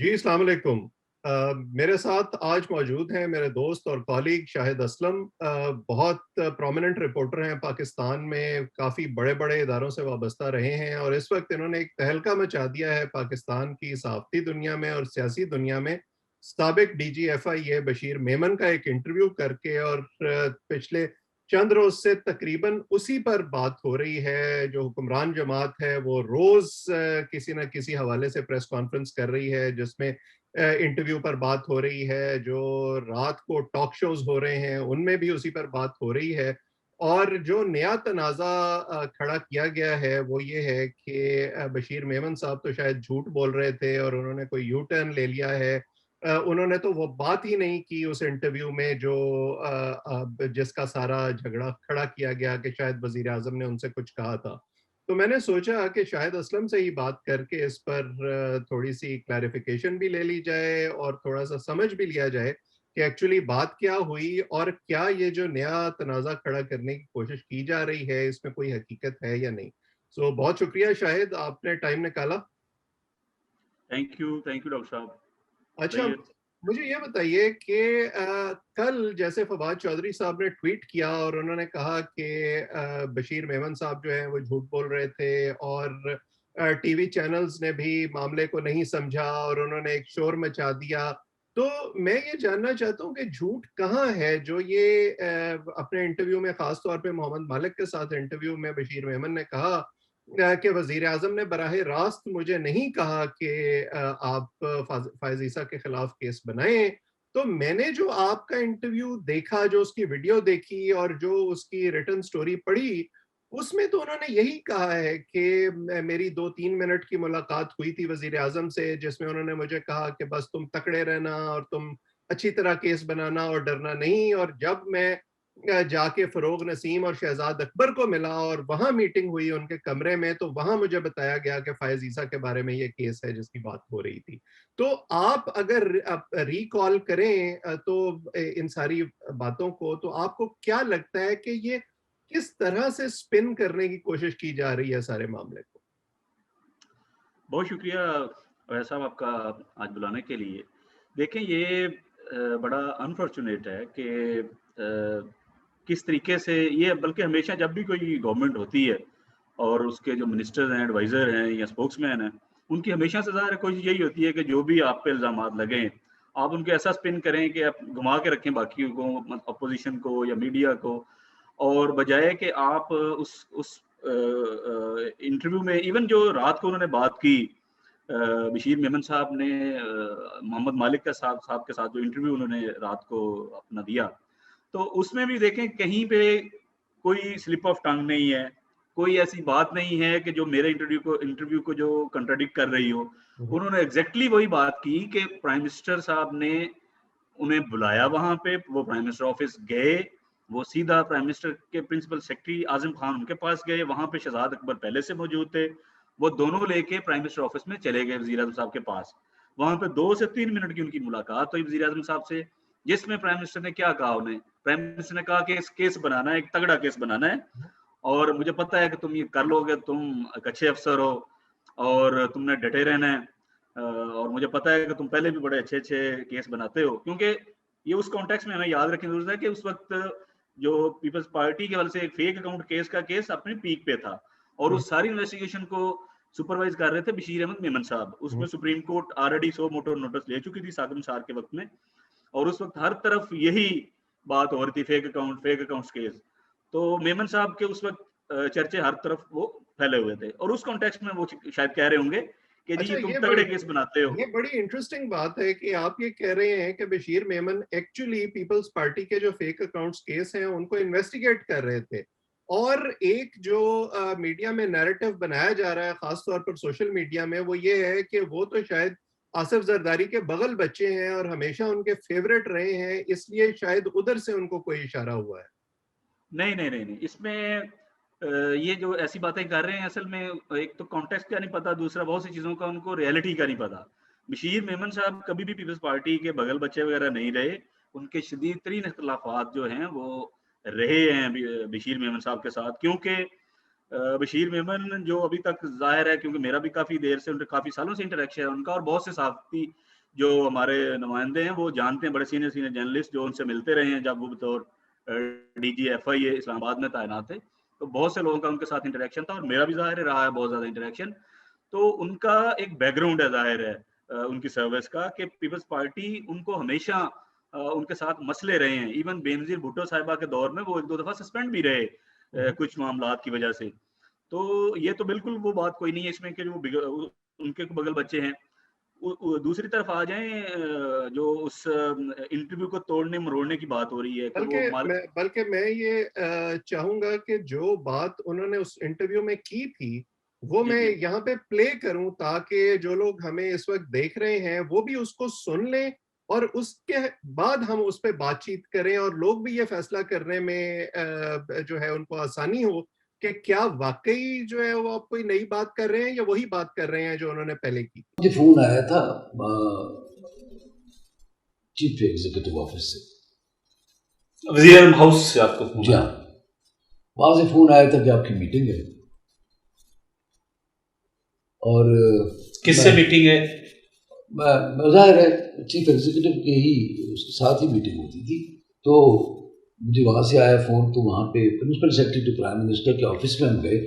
जी, अस्सलाम वालेकुम। मेरे साथ आज मौजूद हैं मेरे दोस्त और कॉलीग शाहिद असलम। बहुत प्रोमिनेंट रिपोर्टर हैं पाकिस्तान में, काफ़ी बड़े-बड़े इदारों से वाबस्ता रहे हैं और इस वक्त इन्होंने एक तहलका मचा दिया है पाकिस्तान की सहाफ़ती दुनिया में और सियासी दुनिया में। साबिक डीजीएफआई बशीर मेमन का एक इंटरव्यू करके और पिछले चंद रोज़ से तकरीबन उसी पर बात हो रही है। जो हुक्मरान जमात है वो रोज़ किसी न किसी हवाले से प्रेस कॉन्फ्रेंस कर रही है जिसमें इंटरव्यू पर बात हो रही है, जो रात को टॉक शोज़ हो रहे हैं उनमें भी उसी पर बात हो रही है। और जो नया तनाज़ा खड़ा किया गया है वो ये है कि बशीर मेमन साहब तो शायद झूठ बोल रहे थे और उन्होंने कोई यू टर्न ले लिया है। उन्होंने तो वो बात ही नहीं की उस इंटरव्यू में जो जिसका सारा झगड़ा खड़ा किया गया कि शायद वज़ीर आज़म ने उनसे कुछ कहा था। तो मैंने सोचा कि शायद असलम से ही बात करके इस पर थोड़ी-सी क्लैरिफ़िकेशन भी ले ली जाए और थोड़ा-सा समझ भी लिया जाए कि एक्चुअली बात क्या हुई और क्या ये जो नया तनाज़ा खड़ा करने की कोशिश की जा रही है, इसमें कोई हकीकत है या नहीं? सो बहुत शुक्रिया शाहिद, आपने टाइम निकाला। थैंक यू डॉक्टर साहब। अच्छा, बताइए। मुझे ये बताइए कि कल जैसे फवाद चौधरी साहब ने ट्वीट किया और उन्होंने कहा कि बशीर मेमन साहब जो हैं वो झूठ बोल रहे थे और टीवी चैनल्स ने भी मामले को नहीं समझा और उन्होंने एक शोर मचा दिया। तो मैं ये जानना चाहता हूँ कि झूठ कहाँ है जो ये अपने इंटरव्यू में ख़ास तौर पे मोहम्मद मालिक के साथ इंटरव्यू में बशीर मेमन ने कहा कि वज़ीर आज़म ने बराह रास्त मुझे नहीं कहा कि आप फ़ायज़ ईसा के खिलाफ केस बनाएँ। तो मैंने जो आपका इंटरव्यू देखा, जो उसकी वीडियो देखी और जो उसकी रिटन स्टोरी पढ़ी, उसमें तो उन्होंने यही कहा है कि मेरी 2-3 मिनट की मुलाकात हुई थी वज़ीर आज़म से, जिसमें उन्होंने मुझे कहा कि बस तुम तकड़े रहना और तुम अच्छी तरह केस बनाना और डरना नहीं। और जब मैं जाके फ़रोग नसीम और शहज़ाद अकबर को मिला और वहाँ मीटिंग हुई उनके कमरे में, तो वहाँ मुझे बताया गया कि फ़ायज़ ईसा के बारे में ये केस है जिसकी बात हो रही थी। तो आप अगर आप रिकॉल करें तो इन सारी बातों को, तो आपको क्या लगता है कि ये किस तरह से स्पिन करने की कोशिश की जा रही है सारे मामले को? बहुत शुक्रिया वैद साहब आपका आज बुलाने के लिए। देखें ये बड़ा अनफॉर्च्यूनेट है कि किस तरीके से ये बल्कि हमेशा जब भी कोई गवर्नमेंट होती है और उसके जो मिनिस्टर्स हैं, एडवाइज़र हैं या स्पोक्समैन हैं, उनकी हमेशा से ज़ाहिर है कोशिश यही होती है कि जो भी आप पे इल्ज़ामात लगें, आप उनको ऐसा स्पिन करें कि आप घुमा के रखें बाकियों को अपोज़िशन को या मीडिया को और बजाय कि आप उस इंटरव्यू में इवन जो रात को उन्होंने बात की बशीर मेमन साहब ने मोहम्मद मालिक का साहब के साथ जो इंटरव्यू उन्होंने रात को अपना दिया, तो उसमें भी देखें कहीं पे कोई स्लिप ऑफ टंग नहीं है, कोई ऐसी बात नहीं है कि जो मेरे इंटरव्यू को जो कंट्राडिक्ट कर रही हो। हुँ, हुँ। उन्होंने एग्ज़ैक्टली वही बात की कि प्राइम मिनिस्टर साहब ने उन्हें बुलाया वहाँ पे, वो प्राइम मिनिस्टर ऑफ़िस गए, वो सीधा प्राइम मिनिस्टर के प्रिंसिपल सेक्रेटरी आज़म खान उनके पास गए, वहाँ पे शहज़ाद अकबर पहले से मौजूद थे। वो दोनों लेके प्राइम मिनिस्टर ऑफ़िस में चले गए वज़ीर आज़म साहब के पास। वहाँ पे 2 से 3 मिनट की उनकी मुलाकात हुई वज़ीर आज़म साहब से, जिसमें प्राइम मिनिस्टर ने क्या कहा उन्हें? प्राइम मिनिस्टर ने कहा कि इस केस बनाना है, एक तगड़ा केस बनाना है और मुझे पता है कि तुम ये कर लोगे, तुम एक अच्छे अफ़सर हो और तुमने डटे रहना है। और मुझे पता है कि तुम पहले भी बड़े अच्छे-अच्छे केस बनाते हो क्योंकि ये उस कॉन्टेक्स्ट में हमें याद रखने की ज़रूरत है कि उस वक़्त जो पीपल्स पार्टी के हवाले से एक फेक अकाउंट केस का केस अपने पीक पे था और हुँ, उस सारी इन्वेस्टिगेशन को सुपरवाइज़ कर रहे थे बशीर अहमद मेमन साहब। हुँ। उसमें सुप्रीम कोर्ट ऑलरेडी सो मोटो नोटिस ले चुकी थी साकिब निसार के वक़्त में और उस वक़्त हर तरफ यही बात हो रही थी फेक अकाउंट्स केस। तो मेमन साहब के उस वक़्त चर्चे हर तरफ वो फैले हुए थे और उस कॉन्टेक्स्ट में वो शायद कह रहे होंगे कि जी अच्छा, तुम तगड़े केस बनाते हो। ये बड़ी इंटरेस्टिंग बात है कि आप ये कह रहे हैं कि Bashir Memon actually Peoples Party के जो फेक अकाउंट्स केस हैं उनको इन्वेस्टिगेट कर रहे थे। और एक जो मीडिया में नैरेटिव बनाया जा रहा है खास तौर पर सोशल मीडिया में, वो ये है कि वो तो शायद आसिफ जरदारी के बगल बच्चे हैं और हमेशा उनके फेवरेट रहे हैं, इसलिए शायद उधर से उनको कोई इशारा हुआ है। नहीं। इसमें ये जो ऐसी बातें कर रहे हैं असल में एक तो कॉन्टेक्स्ट का नहीं पता, दूसरा बहुत सी चीज़ों का उनको रियलिटी का नहीं पता। बशीर मेमन साहब कभी भी पीपल्स पार्टी के बगल बच्चे वगैरह नहीं रहे। उनके शदीद तरीन इख्तिलाफ़ात जो हैं वो रहे हैं बशीर मेमन साहब के साथ क्योंकि बशीर मेमन जो अभी तक ज़ाहिर है क्योंकि मेरा भी काफ़ी देर से उनसे काफ़ी सालों से इंटरेक्शन है उनका और बहुत से सहाफ़ती जो हमारे नुमाइंदे हैं वो जानते हैं, बड़े सीनियर सीनियर जर्नलिस्ट जो उनसे मिलते रहे हैं जब वो बतौर DGFI इस्लामाबाद में तैनात थे, तो बहुत से लोगों का उनके साथ इंटरेक्शन था और मेरा भी ज़ाहिर रहा है बहुत ज़्यादा इंटरेक्शन। तो उनका एक बैकग्राउंड है ज़ाहिर है उनकी सर्विस का कि पीपल्स पार्टी उनको हमेशा उनके साथ मसले रहे हैं। इवन बेनज़ीर भुट्टो साहिबा के दौर में वो 1-2 दफ़ा सस्पेंड भी रहे कुछ मामलात की वजह से। तो ये तो बिल्कुल वो बात कोई नहीं है इसमें कि वो उनके बगल बच्चे हैं। दूसरी तरफ आ जाएँ जो उस इंटरव्यू को तोड़ने मरोड़ने की बात हो रही है कि वो मालिक बल्कि मैं ये चाहूंगा कि जो बात उन्होंने उस इंटरव्यू में की थी वो जी, मैं जी। यहाँ पे प्ले करूं ताकि जो लोग हमें इस वक्त देख रहे हैं वो भी उसको सुन लें और उसके बाद हम उस पर बातचीत करें और लोग भी ये फैसला करने में जो है उनको आसानी हो कि क्या वाकई जो है वो आप कोई नई बात कर रहे हैं या वही बात कर रहे हैं जो उन्होंने पहले की। मुझे फोन आया था चीफ एग्जीक्यूटिव ऑफिस से, वजीर आज़म हाउस से आपको फोन जी हाँ, वहां से फोन आया था कि आपकी मीटिंग है। और किससे मीटिंग है? जाहिर है चीफ एग्जीक्यूटिव के ही उसके साथ ही मीटिंग होती थी। तो मुझे वहाँ से आया फ़ोन, तो वहाँ पे principal secretary to prime minister के ऑफिस में हम गए।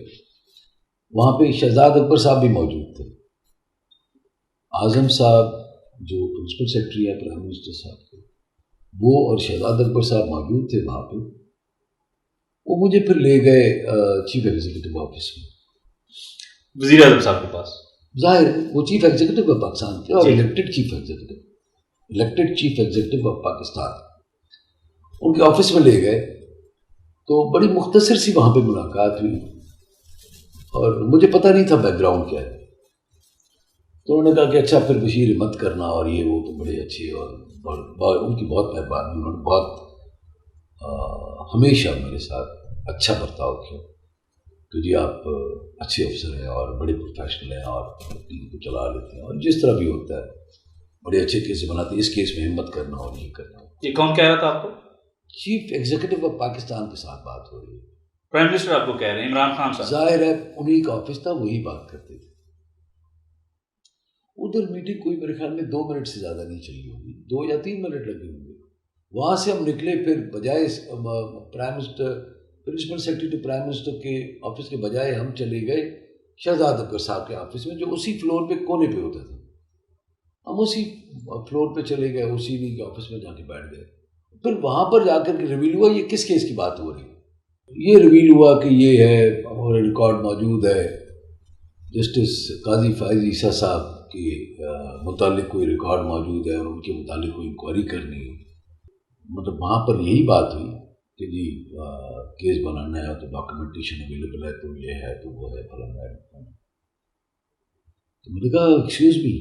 वहाँ पे शहजाद अकबर साहब भी मौजूद थे। आज़म साहब जो प्रिंसिपल सेक्रेटरी है प्राइम मिनिस्टर साहब के, वो और शहजाद अकबर साहब मौजूद थे वहाँ पे। वो मुझे फिर ले गए चीफ एग्जीक्यूटिव ऑफिस में, वजीर आज़म साहब के पास। जाहिर वो चीफ एग्जीक्यूटिव ऑफ पाकिस्तान थे और elected chief executive of Pakistan. उनके ऑफिस में ले गए तो बड़ी मुख्तसर सी वहाँ पे मुलाकात हुई और मुझे पता नहीं था बैकग्राउंड क्या है। तो उन्होंने कहा कि अच्छा फिर बशीर मत करना और ये वो, तो बड़े अच्छे और उनकी बहुत मेहरबानी, उन्होंने बहुत हमेशा मेरे साथ अच्छा बर्ताव किया कि जी आप अच्छे अफसर हैं और बड़े प्रोफेशनल हैं और टीम को चला लेते हैं और जिस तरह भी होता है बड़े अच्छे केस बनाते हैं, इस केस में हिम्मत करना और ये करना। ये कौन कह रहा था आपको? चीफ एग्जीक्यूटिव ऑफ पाकिस्तान के साथ बात हो रही है। प्राइम मिनिस्टर आपको कह रहे हैं, इमरान खान साहब? जाहिर है उन्हीं का ऑफिस था, वही बात करते थे। उधर मीटिंग कोई मेरे ख्याल में 2 मिनट से ज़्यादा नहीं चली होगी, 2 या 3 मिनट लगे होंगे। वहाँ से हम निकले, फिर बजाय prime minister principal secretary to prime minister के ऑफिस के बजाय हम चले गए शहजाद अकबर साहब के ऑफिस में, जो उसी फ्लोर पे कोने पे होता था। हम उसी फ्लोर पे चले गए, उसी के ऑफिस में जाके बैठ गए। फिर वहाँ पर जाकर के रिवील हुआ ये किस केस की बात हो रही है। ये रिवील हुआ कि ये है और रिकॉर्ड मौजूद है, जस्टिस काजी फायज ईसा साहब के मुतालिक कोई रिकॉर्ड मौजूद है और उनके मुतालिक कोई इंक्वायरी करनी है। मतलब वहाँ पर यही बात हुई कि जी केस बनाना है तो डॉक्यूमेंटेशन अवेलेबल है, तो ये है तो वो है, फलाना है। तो मैंने कहा excuse me,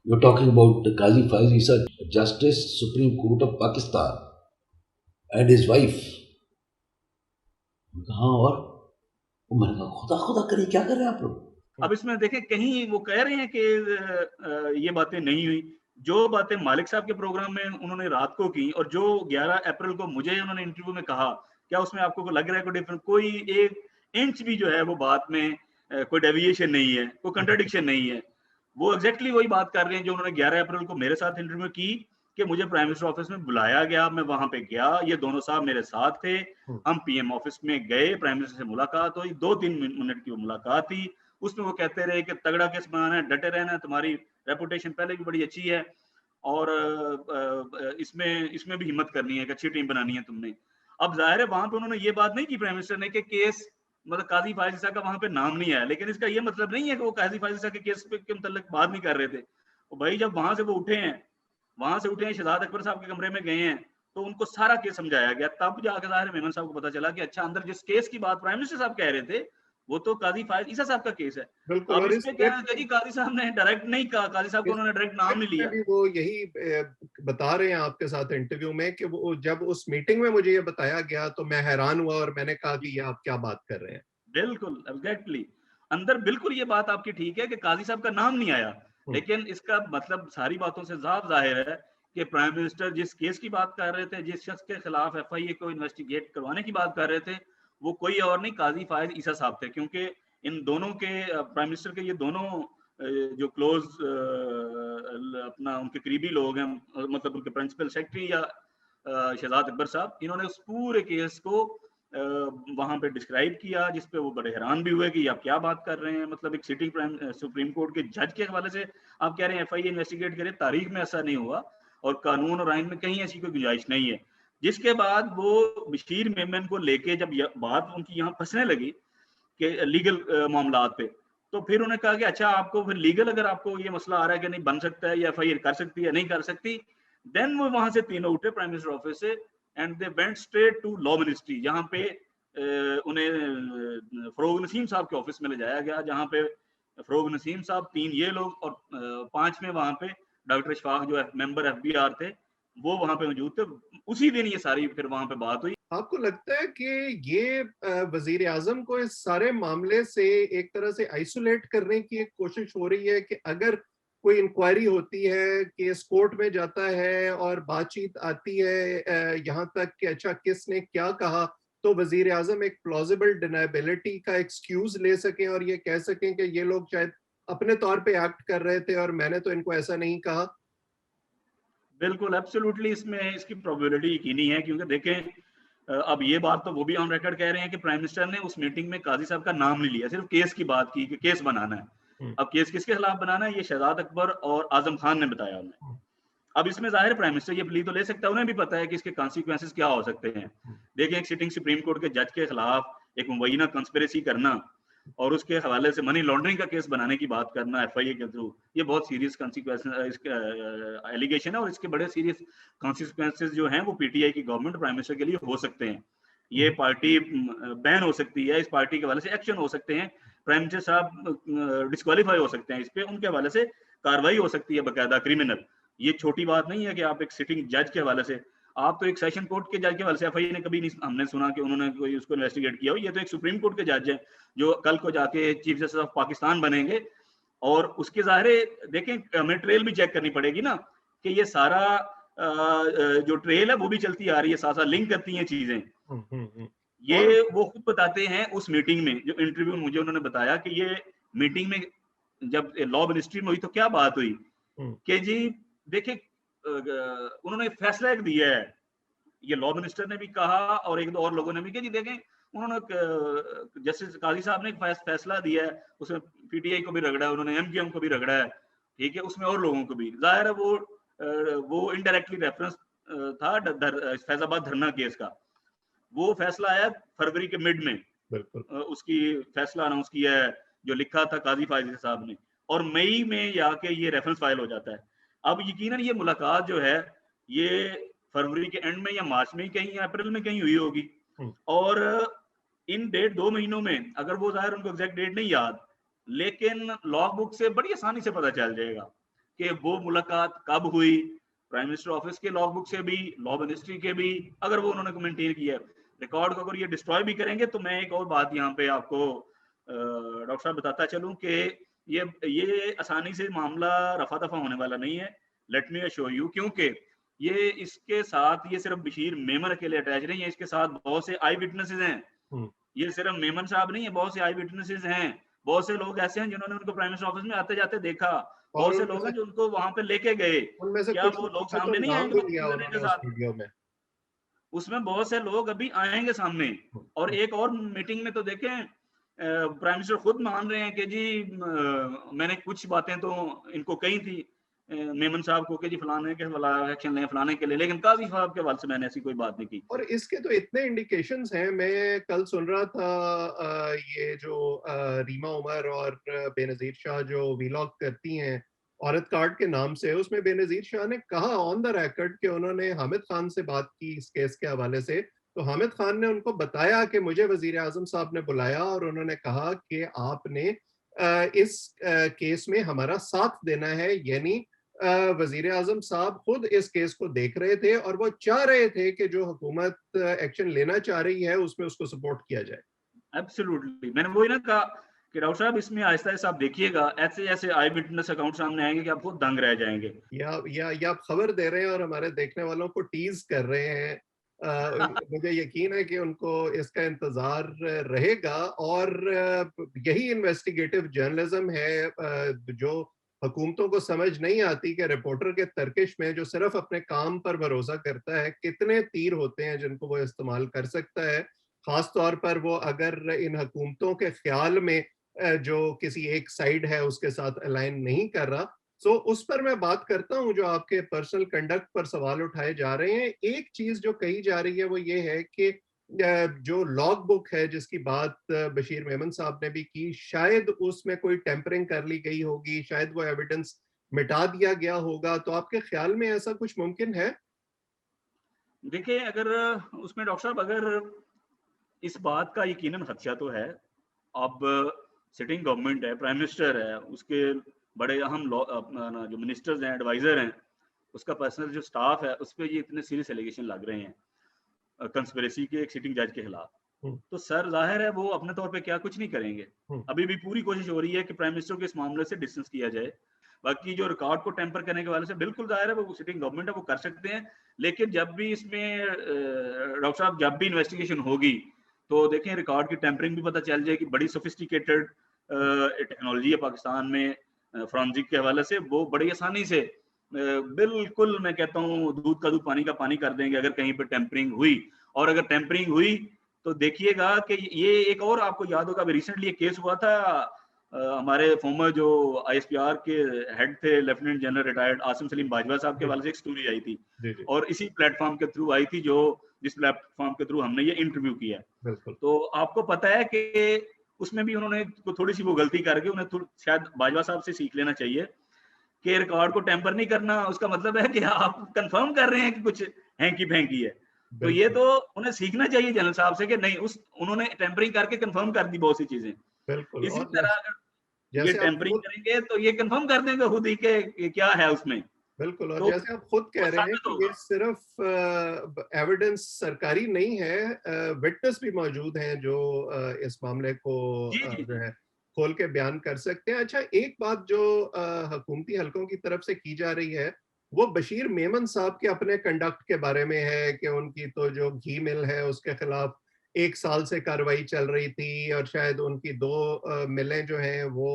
you are talking about Qazi Faez Isa, justice Supreme Court of Pakistan and his wife. हाँ, और मैंने कहा खुदा खुदा करिए, क्या कर रहे हैं आप लोग? अब इसमें देखें कहीं वो कह रहे हैं कि ये बातें नहीं हुई। जो बातें मालिक साहब के प्रोग्राम में उन्होंने रात को की और जो 11 अप्रैल को मुझे उन्होंने इंटरव्यू में कहा, क्या उसमें आपको लग रहा है कोई डिफरेंस? कोई 1 इंच भी जो है वो बात में कोई डेविएशन नहीं है, कोई कंट्राडिक्शन नहीं है। वो एग्जैक्टली वही बात कर रहे हैं जो उन्होंने 11 अप्रैल को मेरे साथ इंटरव्यू में की कि मुझे प्राइम मिनिस्टर ऑफिस में बुलाया गया, मैं वहां पे गया, ये दोनों साहब मेरे साथ थे, हम पीएम ऑफिस में गए, प्राइम मिनिस्टर से मुलाकात हुई, 2-3 मिनट की वो मुलाकात थी। उसमें वो कहते रहे कि तगड़ा केस बनाना है, डटे रहना है, तुम्हारी रेपुटेशन पहले भी बड़ी अच्छी है और इसमें भी हिम्मत करनी है, एक अच्छी टीम बनानी है तुमने। अब जाहिर है वहां पे उन्होंने ये बात नहीं की प्राइम मिनिस्टर ने कि केस मतलब काजी फायज ईसा का वहां पे नाम नहीं आया, लेकिन इसका ये मतलब नहीं है कि वो काजी फायज ईसा के केस के मतलब बात नहीं कर रहे थे। तो भाई जब वहां से वो उठे हैं, शहजाद अकबर साहब के कमरे में गए हैं, तो उनको सारा केस समझाया गया। तब जाकर जाहिर मेमन साहब को पता चला कि अच्छा अंदर जिस केस की बात प्राइम मिनिस्टर साहब कह रहे थे वो तो काजी फायज ईसा साहब का केस है। बिल्कुल। अब और इसमें क्या है कि काजी साहब ने डायरेक्ट नहीं कहा, काजी साहब को उन्होंने डायरेक्ट नाम नहीं लिया। भी वो यही बता रहे हैं आपके साथ इंटरव्यू में कि वो जब उस मीटिंग में मुझे ये बताया गया तो मैं हैरान हुआ और मैंने कहा कि ये आप क्या बात कर रहे हैं। बिल्कुल एग्जैक्टली अंदर बिल्कुल ये बात आपकी ठीक है कि काजी साहब का नाम नहीं आया, लेकिन इसका मतलब सारी बातों से साफ जाहिर है कि प्राइम मिनिस्टर जिस केस की बात कर रहे थे, जिस शख्स के खिलाफ एफआईए को इन्वेस्टिगेट करवाने की बात कर रहे थे, वो कोई और नहीं काजी फायज ईसा साहब थे। क्योंकि इन दोनों के प्राइम मिनिस्टर के ये दोनों जो क्लोज अपना उनके करीबी लोग हैं, मतलब उनके प्रिंसिपल सेक्रेटरी या शहजाद अकबर साहब, इन्होंने उस पूरे केस को वहां पे डिस्क्राइब किया, जिसपे वो बड़े हैरान भी हुए कि आप क्या बात कर रहे हैं, मतलब एक सिटिंग सुप्रीम कोर्ट के जज के हवाले से आप कह रहे हैं एफआईए इन्वेस्टिगेट करे, तारीख में ऐसा नहीं हुआ और कानून और आइन में कहीं ऐसी कोई गुंजाइश नहीं है। जिसके बाद वो बशीर मेमन को लेके जब बात उनकी यहाँ फंसने लगी कि लीगल मामलात पे, तो फिर उन्होंने कहा कि अच्छा आपको फिर लीगल अगर आपको ये मसला आ रहा है कि नहीं बन सकता है या एफआईआर कर सकती है नहीं कर सकती, देन वो वहां से तीनों उठे प्राइम मिनिस्टर ऑफिस से and they went straight to law ministry, जहाँ पे उन्हें फरोग नसीम साहब के ऑफिस में ले जाया गया, जहाँ पे फरोग नसीम साहब, 3 ये लोग और 5 में वहां पे डॉक्टर इशफाक जो मेंबर एफबीआर थे वो वहां पे मौजूद थे। उसी दिन ये सारी फिर वहां पे बात हुई। आपको लगता है कि ये वजीर आजम को इस सारे मामले से एक तरह से आइसोलेट करने की एक कोशिश हो रही है कि अगर कोई इंक्वायरी होती है, केस कोर्ट में जाता है और बातचीत आती है यहाँ तक कि अच्छा किसने क्या कहा, तो वजीर आजम एक प्लॉजिबल डिनाइबिलिटी का एक्सक्यूज ले सकें और ये कह सकें कि ये लोग शायद अपने तौर पे एक्ट कर रहे थे और मैंने तो इनको ऐसा नहीं कहा? बिल्कुल एब्सोल्युटली इसमें इसकी प्रोबेबिलिटी यकीनी है, क्योंकि देखें अब ये बात तो वो भी ऑन रिकॉर्ड कह रहे हैं कि प्राइम मिनिस्टर ने उस मीटिंग में काजी साहब का नाम नहीं लिया, सिर्फ केस की बात की कि केस बनाना है। अब केस किसके खिलाफ बनाना है, ये शहजाद अकबर और आजम खान ने बताया उन्हें। अब इसमें जाहिर प्राइम मिनिस्टर ये प्ली तो ले सकता है, उन्हें भी पता है कि इसके कॉन्सिक्वेंसेस क्या हो सकते हैं। देखिए एक सिटिंग सुप्रीम कोर्ट के जज के खिलाफ एक मुबैना कंस्पिरेसी करना और उसके हवाले से मनी लॉन्ड्रिंग का केस बनाने की बात करना एफआईए के थ्रू, ये बहुत सीरियस कॉन्सिक्वेंसेस इसके एलिगेशन है और इसके बड़े सीरियस कॉन्सिक्वेंसेस जो हैं वो पीटीआई की गवर्नमेंट प्राइम मिनिस्टर के लिए हो सकते हैं। ये पार्टी बैन हो सकती है, इस पार्टी के हवाले से एक्शन हो सकते हैं, प्राइम मिनिस्टर साहब डिस्क्वालीफाई हो सकते हैं, इस पे उनके हवाले से कार्रवाई हो सकती है बाकायदा क्रिमिनल। ये छोटी बात नहीं है कि आप एक सिटिंग जज के हवाले से, आप तो एक सेशन कोर्ट के जज के हवाले से एफआईआर ने कभी नहीं हमने सुना कि उन्होंने कोई उसको इन्वेस्टिगेट किया हो। ये तो एक सुप्रीम कोर्ट के जज है जो कल को जाके चीफ जस्टिस ऑफ पाकिस्तान बनेंगे और उसके ज़ाहिर देखें हमें ट्रेल भी चेक करनी पड़ेगी ना कि ये सारा जो ट्रेल है वो भी चलती आ रही है, साथ साथ लिंक करती हैं चीजें। ये वो खुद बताते हैं उस मीटिंग में, जो इंटरव्यू मुझे उन्होंने बताया कि ये मीटिंग में जब लॉ मिनिस्ट्री में हुई तो क्या बात हुई कि जी देखिए उन्होंने फैसला एक दिया है, ये लॉ मिनिस्टर ने भी कहा और एक दो और लोगों ने भी कि जी देखें उन्होंने जस्टिस काजी साहब ने एक फैसला दिया है, उसमें पीटीआई को भी रगड़ा है, उन्होंने एमक्यूएम को भी रगड़ा है, ठीक है, उसमें और लोगों को भी। जाहिर है वो इनडायरेक्टली रेफरेंस था फैजाबाद धरना केस का। वो फैसला आया फरवरी के मिड में, उसकी फैसला अनाउंस किया है जो लिखा था काजी फायजी साहब ने, और मई में जाके ये रेफरेंस फाइल हो जाता है। अब यकीनन ये मुलाकात जो है ये फरवरी के एंड में या मार्च में कहीं या अप्रैल में कहीं हुई होगी, और इन 1.5-2 महीनों में अगर वो जाहिर उनको एग्जैक्ट डेट नहीं याद, लेकिन लॉग बुक से बड़ी आसानी से पता चल जाएगा कि वो मुलाकात कब हुई, प्राइम मिनिस्टर ऑफिस के लॉग बुक से भी, लॉ मिनिस्ट्री के भी, अगर वो उन्होंने मेंटेन किया है रिकॉर्ड को, अगर ये डिस्ट्रॉय भी करेंगे तो मैं एक और बात यहाँ पे आपको डॉक्टर साहब बताता चलूं कि ये आसानी से मामला रफा दफा होने वाला नहीं है, लेट मी अश्योर यू, क्योंकि ये इसके साथ ये सिर्फ बशीर मेमन अकेले अटैच नहीं है, इसके साथ बहुत से आई विटनेसेस हैं। ये सिर्फ मेमन साहब नहीं है, बहुत से आई विटनेसेस हैं, बहुत से लोग ऐसे हैं जिन्होंने उनको प्राइम मिनिस्टर ऑफिस में आते जाते देखा, बहुत से लोग हैं जो उनको वहां पे लेके गए। क्या वो लोग सामने नहीं आएंगे? उसमें बहुत से लोग अभी आएंगे सामने। और एक और मीटिंग में तो देखें प्राइम मिनिस्टर खुद मान रहे हैं कि जी मैंने कुछ बातें तो इनको कही थी मेमन साहब को कि जी फलाने के एक्शन लें फलाने के लिए, लेकिन काजी साहब के हवाले से मैंने ऐसी कोई बात नहीं की। और इसके तो इतने इंडिकेशंस हैं, मैं कल सुन रहा था ये जो रीमा उमर और बेनजीर शाह जो वीलॉग करती हैं औरत कार्ड के नाम से, उसमें बेनजीर शाह ने कहा ऑन द रिकॉर्ड कि उन्होंने हामिद खान से बात की इस केस के हवाले से, तो हामिद खान ने उनको बताया कि मुझे वजीर आजम साहब ने बुलाया और उन्होंने कहा कि आपने इस केस में हमारा साथ देना है, यानी वजीर आजम साहब खुद इस केस को देख रहे थे और वो चाह रहे थे कि जो हुकूमत एक्शन लेना चाह रही है उसमें उसको सपोर्ट किया जाए। एब्सोल्युटली, मैंने वही ना कहा कि डॉक्टर साहब इसमें आहिस्ता आहिस्ता आप देखिएगा ऐसे ऐसे आई विटनेस अकाउंट सामने आएंगे कि आप खुद दंग रह जाएंगे। या आप खबर दे रहे हैं और हमारे देखने वालों को टीज कर रहे हैं मुझे यकीन है कि उनको इसका इंतजार रहेगा और यही इन्वेस्टिगेटिव जर्नलिज्म है जो हुकूमतों को समझ नहीं आती कि रिपोर्टर के तर्किश में जो सिर्फ अपने काम पर भरोसा करता है कितने तीर होते हैं जिनको वो इस्तेमाल कर सकता है, खास तौर पर वो अगर इन हुकूमतों के ख्याल में जो किसी एक साइड है उसके साथ अलाइन नहीं कर रहा। सो उस पर मैं बात करता हूं जो आपके पर्सनल कंडक्ट पर सवाल उठाए जा रहे हैं। एक चीज जो कही जा रही है वो ये है कि जो लॉग बुक है जिसकी बात बशीर मेमन साहब ने भी की, शायद उसमें कोई टेम्परिंग कर ली गई होगी, शायद वो एविडेंस मिटा दिया गया होगा। तो आपके ख्याल में ऐसा कुछ मुमकिन है? देखिए, अगर उसमें डॉक्टर साहब, अगर इस बात का यकीनन खदशा तो है। अब सिटिंग गवर्नमेंट है, प्राइम मिनिस्टर है, उसके बड़े अहम अपना जो मिनिस्टर्स हैं, एडवाइजर हैं, उसका पर्सनल जो स्टाफ है, उस पर ये इतने सीरियस एलिगेशन लग रहे हैं कंस्पिरेसी के एक सिटिंग जज के खिलाफ। तो सर जाहिर है वो अपने तौर पे क्या कुछ नहीं करेंगे। अभी भी पूरी कोशिश हो रही है कि प्राइम मिनिस्टर को इस मामले से डिस्टेंस किया जाए। बाकी जो रिकॉर्ड को टेम्पर करने के वाले से बिल्कुल जाहिर है वो सिटिंग गवर्नमेंट है, वो कर सकते हैं। लेकिन जब भी इसमें डॉक्टर साहब जब भी इन्वेस्टिगेशन होगी तो देखें रिकॉर्ड की टेम्परिंग भी पता चल जाएगी। बड़ी सोफिस्टिकेटेड टेक्नोलॉजी है पाकिस्तान में फॉरेंसिक के हवाले से, वो बड़ी आसानी से बिल्कुल मैं कहता हूँ दूध का दूध पानी का पानी कर देंगे अगर कहीं पर टेम्परिंग हुई। और अगर टेम्परिंग हुई तो देखिएगा कि ये एक और आपको याद होगा, अभी रिसेंटली एक केस हुआ था हमारे फॉर्मर जो आईएसपीआर के हेड थे lieutenant general retired Asim Salim Bajwa साहब के हवाले से एक स्टोरी आई थी और इसी प्लेटफॉर्म के थ्रू आई थी, जो जिस प्लेटफॉर्म के थ्रू हमने ये इंटरव्यू किया। तो आपको पता है कि उसमें भी उन्होंने थोड़ी सी वो गलती करके उन्हें शायद बाजवा साहब से सीख लेना चाहिए कि रिकॉर्ड को टेम्पर नहीं करना। उसका मतलब है कि आप कंफर्म कर रहे हैं कि कुछ हैंकी फैंकी है। तो ये तो उन्हें सीखना चाहिए जनरल साहब से कि नहीं, उन्होंने टेम्परिंग करके कंफर्म कर दी बहुत सी चीजें। इसी तरह अगर ये टेम्परिंग करेंगे तो ये कंफर्म कर देंगे खुद ही कि क्या है उसमें। बिल्कुल। और तो जैसे आप खुद कह रहे हैं कि ये सिर्फ एविडेंस सरकारी नहीं है, विटनेस भी मौजूद हैं जो इस मामले को जो है खोल के बयान कर सकते हैं। अच्छा, एक बात जो हुकूमती हलकों की तरफ से की जा रही है वो बशीर मेमन साहब के अपने कंडक्ट के बारे में है कि उनकी तो जो घी मिल है उसके खिलाफ 1 साल से कार्रवाई चल रही थी और शायद उनकी 2 मिलें जो हैं वो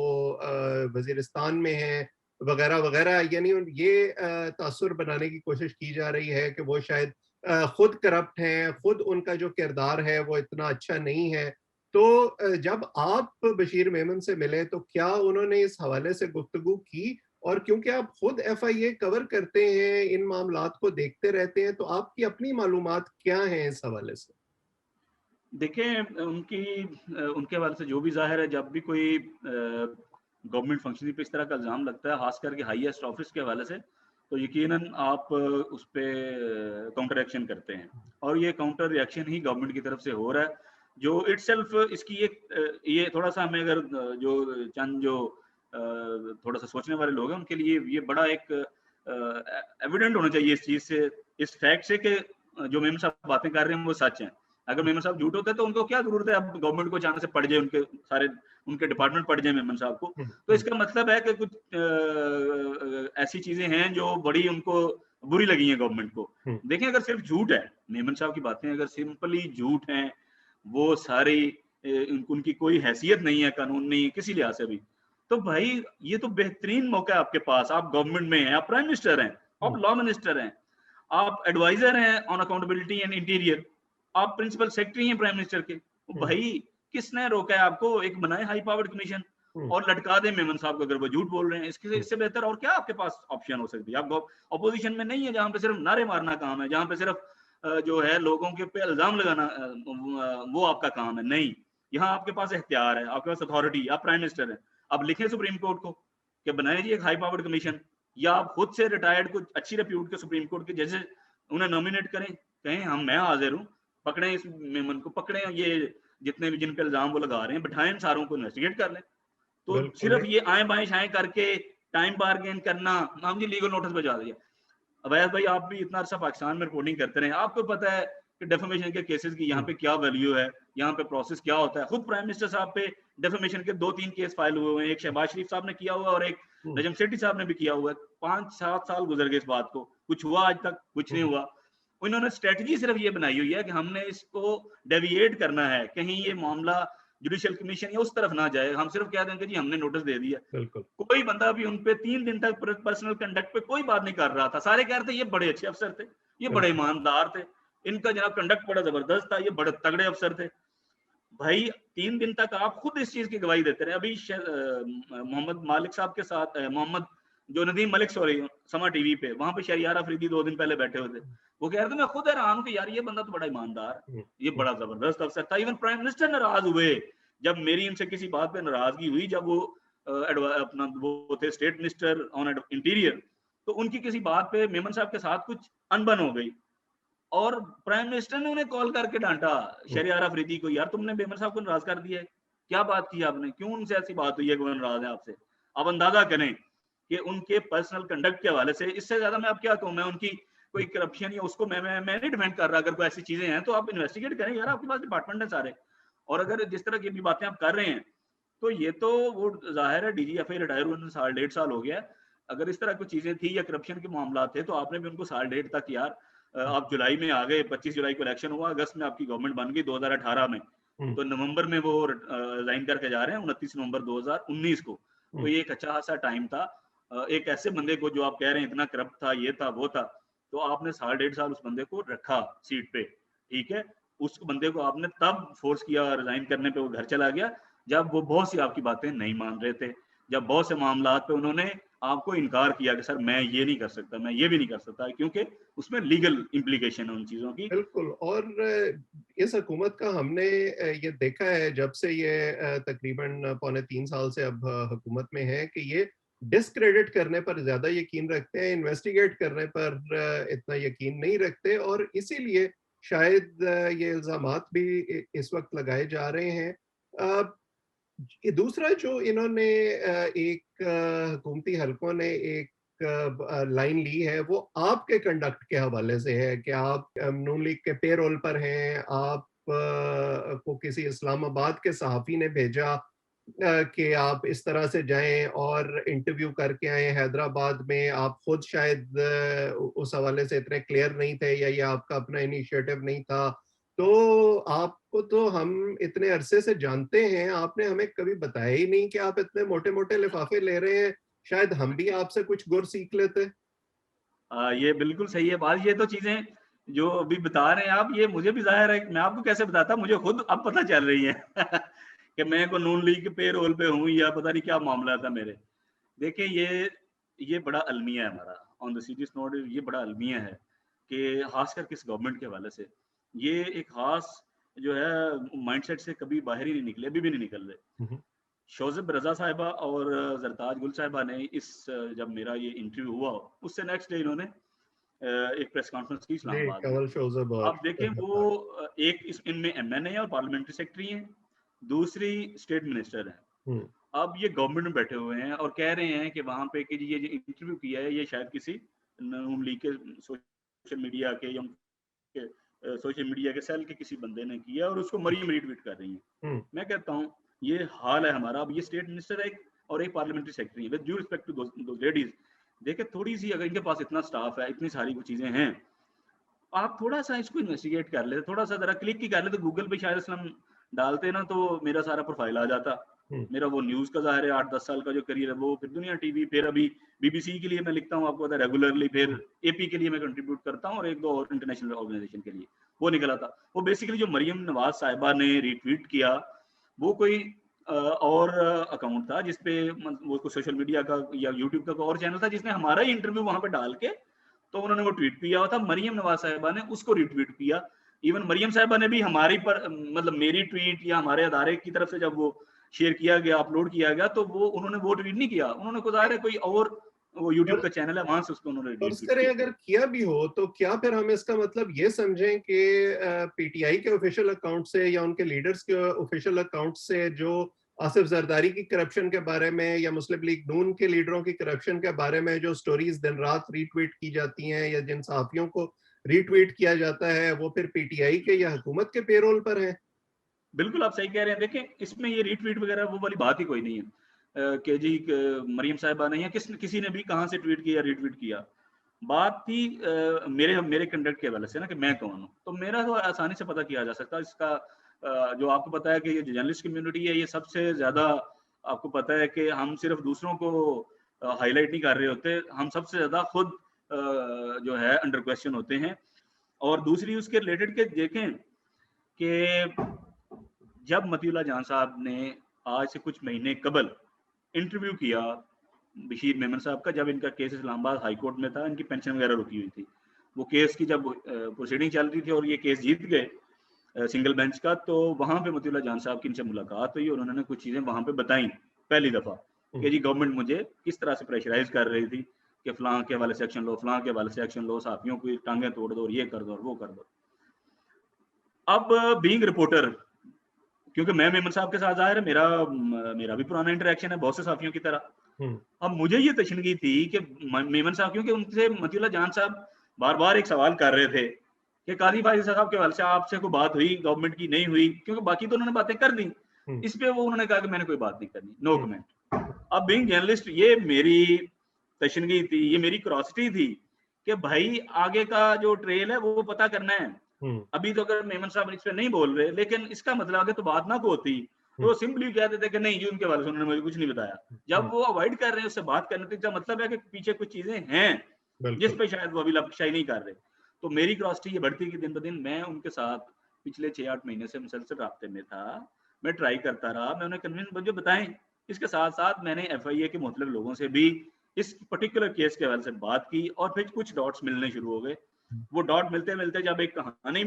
वजीरिस्तान में हैं वगैरह वगैरह। यानी ये तासुर बनाने की कोशिश की जा रही है कि वो शायद खुद करप्ट हैं, खुद उनका जो किरदार है वो इतना अच्छा नहीं है। तो जब आप बशीर मेमन से मिले तो क्या उन्होंने इस हवाले से गुफ्तगू की? और क्योंकि आप खुद एफआईए कवर करते हैं, इन मामलात को देखते रहते हैं, तो आपकी अपनी मालूमात क्या हैं इस हवाले से? देखिए, उनके हवाले से जो भी जाहिर है, जब भी कोई गवर्नमेंट फंक्शनरी पे इस तरह का इल्ज़ाम लगता है, खास करके हाईएस्ट ऑफिस के हवाले से, तो यकीनन आप उस पे काउंटर एक्शन करते हैं। और ये काउंटर रिएक्शन ही गवर्नमेंट की तरफ से हो रहा है, जो इटसेल्फ इसकी एक ये थोड़ा-सा हमें अगर जो चंद जो थोड़ा सा सोचने वाले लोग हैं उनके लिए ये बड़ा एक एविडेंट होना चाहिए इस चीज से, इस फैक्ट से कि जो मेमन साहब बातें कर रहे हैं वो सच हैं। अगर मेमन साहब झूठ होते तो उनको क्या जरूरत है अब गवर्नमेंट को अचानक से पड़ जाए, उनके सारे उनके डिपार्टमेंट पड़ जाए मेमन साहब को। तो इसका मतलब है कि कुछ ऐसी चीजें हैं जो बड़ी उनको बुरी लगी हैं गवर्नमेंट को। देखें, अगर सिर्फ झूठ है, मेमन साहब की बातें अगर सिंपली झूठ हैं, वो सारी उनकी कोई हैसियत नहीं है कानून नहीं किसी लिहाज से भी, तो भाई ये तो बेहतरीन मौका है आपके पास। आप गवर्नमेंट में हैं, आप प्राइम मिनिस्टर हैं, आप लॉ मिनिस्टर हैं, आप एडवाइजर हैं ऑन अकाउंटेबिलिटी एंड इंटीरियर, आप प्रिंसिपल सेक्रेटरी हैं प्राइम मिनिस्टर के। भाई किसने रोका है आपको? एक बनाए हाई पावर्ड कमीशन और लटका दे मेमन साहब को अगर वो झूठ बोल रहे हैं। इससे बेहतर और क्या आपके पास ऑप्शन हो सकती है? आप अपोजिशन में नहीं है जहां पे सिर्फ नारे मारना काम है, जहां पे सिर्फ जो है लोगों के पे इल्जाम लगाना वो आपका काम है। नहीं, यहाँ आपके पास इख्तियार है, आपके पास अथॉरिटी, आप प्राइम मिनिस्टर हैं। अब लिखें सुप्रीम कोर्ट को कि बनाए जी एक हाई पावर्ड कमीशन, या आप खुद से रिटायर्ड को अच्छी रेप्यूट के सुप्रीम कोर्ट के जजेस उन्हें नॉमिनेट करें, कहें हम मैं हाजिर हूँ, पकड़े इस मेमन को, पकड़े ये जितने भी जिन पे इल्जाम वो लगा रहे हैं, बिठाएं सारों को इन्वेस्टिगेट कर लें। तो सिर्फ ये आए बाएं शाएं करके टाइम बार्गेन करना, हम जी लीगल नोटिस भिजवा दिया। अवैध भाई आप भी इतना अर्सा पाकिस्तान में रिपोर्टिंग करते रहे, आपको पता है कि डेफेमेशन के केसेस की यहाँ पे क्या वैल्यू है, यहाँ पे प्रोसेस क्या होता है। खुद प्राइम मिनिस्टर साहब पे डेफेमेशन के 2-3 केस फाइल हुए हैं, एक शहबाज शरीफ साहब ने किया हुआ और एक नजम सेठी साहब ने भी किया हुआ है। 5-7 साल गुजर गए इस बात को, कुछ हुआ आज तक? कुछ नहीं हुआ। उन्होंने स्ट्रेटजी सिर्फ ये बनाई हुई है कि हमने इसको डेविएट करना है, कहीं ये मामला जुडिशियल कमीशन या उस तरफ ना जाए, हम सिर्फ कह देंगे जी हमने नोटिस दे दिया। बिल्कुल। कोई बंदा भी उन पे 3 दिन तक पर्सनल कंडक्ट पे कोई बात नहीं कर रहा था। सारे कह रहे थे ये बड़े अच्छे अफसर थे, ये बड़े ईमानदार थे, इनका जनाब कंडक्ट बड़ा जबरदस्त था, ये बड़े तगड़े अफसर थे। भाई 3 दिन तक आप खुद इस चीज की गवाही देते रहे। अभी मोहम्मद मालिक साहब के साथ मोहम्मद जो नदीम मलिक सॉरी समा टीवी पे, वहां पे शहरियार अफरीदी 2 दिन पहले बैठे हुए थे। वो कह रहे थे मैं खुद हैरान हूं कि यार ये बंदा तो बड़ा ईमानदार, ये बड़ा जबरदस्त अफसर था। इवन प्राइम मिनिस्टर नाराज हुए जब मेरी इनसे किसी बात पे नाराजगी हुई, जब वो अपना वो थे स्टेट मिनिस्टर ऑन इंटीरियर, तो उनकी किसी बात पे मेमन साहब के साथ कुछ अनबन हो गई और प्राइम मिनिस्टर ने उन्हें कॉल करके डांटा शहरियार अफरीदी को, यार तुमने मेमन साहब को नाराज कर दिया है, क्या बात की आपने, क्यों उनसे ऐसी बात हुई है कि वो नाराज है आपसे। आप अंदाजा करें कि उनके पर्सनल कंडक्ट के हवाले से, इससे ज्यादा मैं अब क्या कहूँ, मैं उनकी कोई करप्शन या उसको मैं नहीं डिफेंड कर रहा। अगर कोई ऐसी चीजें हैं तो आप इन्वेस्टिगेट करें यार, आपके पास डिपार्टमेंट है सारे। और अगर जिस तरह की भी बातें आप कर रहे हैं तो ये तो वो जाहिर है डीजीएफआई रिटायर हुए 1.5 साल हो गया। अगर इस तरह की चीजें थी या करप्शन के मामला थे तो आपने भी उनको 1.5 साल तक यार, आप जुलाई में आ गए, 25 जुलाई को इलेक्शन हुआ, अगस्त में आपकी गवर्नमेंट बन गई 2018 में, तो नवंबर में वो रिजाइन करके जा रहे हैं 29 नवंबर 2019 को। तो ये एक अच्छा खासा टाइम था। एक ऐसे बंदे को जो आप कह रहे हैं इतना करप्ट था, ये था वो था, तो आपने 1.5 साल उस बंदे को रखा सीट पे, ठीक है। उस बंदे को आपने तब फोर्स किया रिजाइन करने पे, वो घर चला गया जब वो बहुत सी आपकी बातें नहीं मान रहे थे, जब बहुत से मामला पे उन्होंने आपको इनकार किया कि सर मैं ये नहीं कर सकता, मैं ये भी नहीं कर सकता, क्योंकि उसमें लीगल इम्प्लीकेशन है उन चीजों की। बिल्कुल। और इस हुकूमत का हमने ये देखा है जब से ये तकरीबन 3.25 साल से अब हुकूमत में है कि ये डिस्क्रेडिट करने पर ज्यादा यकीन रखते हैं, इन्वेस्टिगेट करने पर इतना यकीन नहीं रखते, और इसीलिए शायद ये इल्जामात भी इस वक्त लगाए जा रहे हैं। ये दूसरा जो इन्होंने एक हुकूमती हलकों ने एक लाइन ली है वो आपके कंडक्ट के हवाले से है कि आप नून लीग के पेरोल पर हैं, आप को किसी इस्लामाबाद के सहाफ़ी ने भेजा कि आप इस तरह से जाएं और इंटरव्यू करके आए हैदराबाद में, आप खुद शायद उस हवाले से इतने क्लियर नहीं थे या ये आपका अपना इनिशिएटिव नहीं था। तो आपको तो हम इतने अरसे से जानते हैं, आपने हमें कभी बताया ही नहीं कि आप इतने मोटे-मोटे लिफाफे ले रहे हैं, शायद हम भी आपसे कुछ गुर सीख लेते। ये बिल्कुल सही है बात। ये तो चीजें जो अभी बता रहे हैं आप, ये मुझे भी जाहिर है, मैं आपको कैसे बताता, मुझे खुद अब पता चल रही है कि मैं को नून लीग के पेरोल पे हूँ या पता नहीं क्या मामला था मेरे। देखिए ये बड़ा अलमिया है हमारा, ऑन द सीरियस नोट ये बड़ा अलमिया है कि खासकर किस गवर्नमेंट के हवाले से ये एक खास जो है माइंडसेट से कभी बाहर ही नहीं निकले, अभी भी नहीं निकल रहे। शोज़ब रज़ा साहिबा और ज़रताज गुल साहिबा ने जब मेरा ये इंटरव्यू हुआ उससे नेक्स्ट डे इन्होंने एक प्रेस कॉन्फ्रेंस की इस्लामाबाद में। आप देखें वो एक इनमें एमएनए है और पार्लियामेंट्री सेक्रेटरी हैं, दूसरी स्टेट मिनिस्टर हैं। अब ये गवर्नमेंट में बैठे हुए हैं और कह रहे हैं कि वहां पे कि ये इंटरव्यू किया है ये शायद किसी नून लीग के सोशल मीडिया के या सोशल मीडिया के सेल के किसी बंदे ने किया और उसको मरीम रीट्वीट कर रही हैं। मैं कहता हूँ ये हाल है हमारा। अब ये स्टेट मिनिस्टर है और एक पार्लियामेंट्री सेक्रेटरी है, with due respect to those ladies. देखे थोड़ी सी, अगर इनके पास इतना स्टाफ है, इतनी सारी वो चीजें हैं, आप थोड़ा सा इसको इन्वेस्टिगेट कर लेते, थोड़ा सा जरा क्लिक ही कर लेते, गूगल पे शायद हम डालते ना तो मेरा सारा प्रोफाइल आ जाता। मेरा वो न्यूज का ज़ाहिर है 8-10 साल का जो करियर है वो, फिर दुनिया टीवी, फिर अभी बीबीसी के लिए मैं लिखता हूँ आपको पता है रेगुलरली, फिर एपी के लिए मैं कंट्रीब्यूट करता हूँ और एक दो और इंटरनेशनल ऑर्गेनाइजेशन के लिए वो निकला था। वो बेसिकली जो मरियम नवाज साहिबा ने रीट्वीट किया वो कोई और अकाउंट था जिसपे वो सोशल मीडिया का या यूट्यूब का और चैनल था जिसने हमारा ही इंटरव्यू वहां पे डाल के तो उन्होंने वो ट्वीट किया हुआ था। मरियम नवाज साहिबा ने उसको रिट्वीट किया। इवन मरियम साहिबा ने भी हमारी पर मतलब मेरी ट्वीट या हमारे अदारे की तरफ से जब वो शेयर किया गया, अपलोड किया गया, तो वो उन्होंने वो ट्वीट नहीं किया, उन्होंने खुद आ रहे कोई और वो यूट्यूब का चैनल है वहां से उसको उन्होंने रिट्वीट किया। अगर किया भी हो तो क्या फिर हम इसका मतलब ये समझें कि पीटीआई के ऑफिशियल अकाउंट से या उनके लीडर्स के ऑफिशियल अकाउंट से जो आसिफ जरदारी की करप्शन के बारे में या मुस्लिम लीग नून के लीडरों की करप्शन के बारे में जो स्टोरीज दिन रात रीट्वीट की जाती हैं या जिन सहाफियों को रीट्वीट किया जाता है वो फिर पीटीआई के या हुकूमत के पेरोल पर हैं? बिल्कुल आप सही कह रहे हैं। देखें इसमें ये रीट्वीट वगैरह वो वाली बात ही कोई नहीं है कि जी मरियम साहिबा ने या किसी ने भी कहां से ट्वीट किया रीट्वीट किया। बात थी मेरे मेरे कंडक्ट के हवाले से ना कि मैं कौन हूँ, तो मेरा तो आसानी से पता किया जा सकता है। इसका जो आपको पता है कि ये जर्नलिस्ट कम्युनिटी है, ये सबसे ज़्यादा आपको पता है कि हम सिर्फ दूसरों को हाईलाइट नहीं कर रहे होते, हम सबसे ज़्यादा खुद जो है अंडर क्वेश्चन होते हैं। और दूसरी उसके रिलेटेड के देखें कि जब मतीउल्लाह जान साहब ने आज से कुछ महीने कबल इंटरव्यू किया बशीर मेमन साहब का, जब इनका केस इस्लामाबाद हाई कोर्ट में था, इनकी पेंशन वगैरह रुकी हुई थी, वो केस की जब प्रोसीडिंग चल रही थी और ये केस जीत गए सिंगल बेंच का, तो वहाँ पे मतीउल्लाह जान साहब की इनसे मुलाकात हुई और उन्होंने कुछ चीज़ें वहाँ पे बताई पहली दफ़ा कि जी गवर्नमेंट मुझे किस तरह से प्रेशराइज कर रही थी कि फलां के हवाले से एक्शन लो, फलां के हवाले से एक्शन लो, साथियों की टांगें तोड़ दो, ये कर दो और वो कर दो। अब बीइंग रिपोर्टर, क्योंकि मैं मेमन साहब के साथ ज़ाहिर है मेरा भी पुराना इंटरेक्शन है बहुत से साथियों की तरह। अब मुझे ये तशनगी थी कि मेमन साहब, क्योंकि उनसे मतीउल्लाह जान साहब बार बार एक सवाल कर रहे थे कि काजी फाइज साहब के हवाले से आपसे कोई बात हुई, गवर्नमेंट की नहीं हुई, क्योंकि बाकी तो उन्होंने बातें कर दी, इस पे वो उन्होंने कहा कि मैंने कोई बात नहीं करनी, नो कमेंट। अब बीइंग जर्नलिस्ट ये मेरी तशनगी थी, ये मेरी क्यूरियोसिटी थी कि भाई आगे का जो ट्रेल है वो पता करना है। अभी तो अगर मेमन साहब इस पे नहीं बोल रहे, लेकिन इसका मतलब आगे तो बात ना को होती, तो सिंपली कह देते कि नहीं जी उनके बारे में उन्होंने मुझे कुछ नहीं बताया। जब वो अवॉइड कर रहे हैं उससे बात करने, तो इसका मतलब है कि पीछे कुछ चीजें हैं जिस पे शायद वो अभी लपशाई नहीं कर रहे। तो मेरी क्रॉसिटी ये बढ़ती गई दिन ब दिन। मैं उनके साथ पिछले 6-8 महीने से मुसलसल राब्ते में था, मैं ट्राई करता रहा, मैं उन्हें कन्विंस मुझे बताएं। इसके साथ साथ मैंने FIA के मुख्तलिफ लोगों से भी इस पर्टिकुलर केस के हवाले से बात की और फिर कुछ डॉट्स मिलने शुरू हो गए। वो डॉट मिलते मिलते जब एक कहानी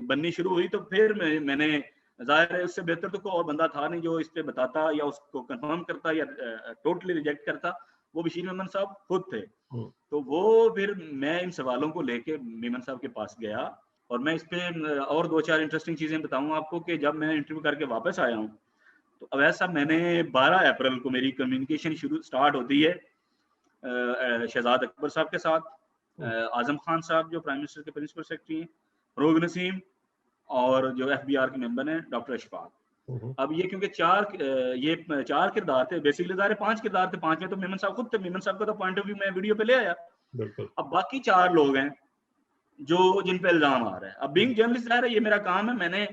बननी शुरू हुई, तो फिर मैंने ज़ाहिर है उससे बेहतर तो कोई और बंदा था नहीं जो इस पे बताता या उसको कंफर्म करता या टोटली रिजेक्ट करता, वो बशीर मेमन साहब खुद थे। तो वो फिर मैं इन सवालों को लेके मेमन साहब के पास गया और मैं इस पे और 2-4 इंटरेस्टिंग चीज़ें बताऊँ आपको कि जब मैं इंटरव्यू करके वापस आया हूँ, तो अवैध साहब मैंने 12 अप्रैल को मेरी कम्युनिकेशन स्टार्ट होती है शहजाद अकबर साहब के साथ, आजम खान साहब जो प्राइम मिनिस्टर के प्रिंसिपल सेक्रेटरी हैं, रोग नसीम और जो FBR के मेंबर हैं डॉक्टर अशफाक। अब ये क्योंकि ये 4 किरदार थे, बेसिकली 5 किरदार थे, 5 में तो मेमन साहब खुद थे। मेमन साहब का तो पॉइंट ऑफ व्यू मैं वीडियो पे ले आया। अब बाकी 4 लोग हैं जो जिन पे इल्जाम आ रहा है। अब बीइंग जर्नलिस्ट ज़ाहिर है ये मेरा काम है, मैंने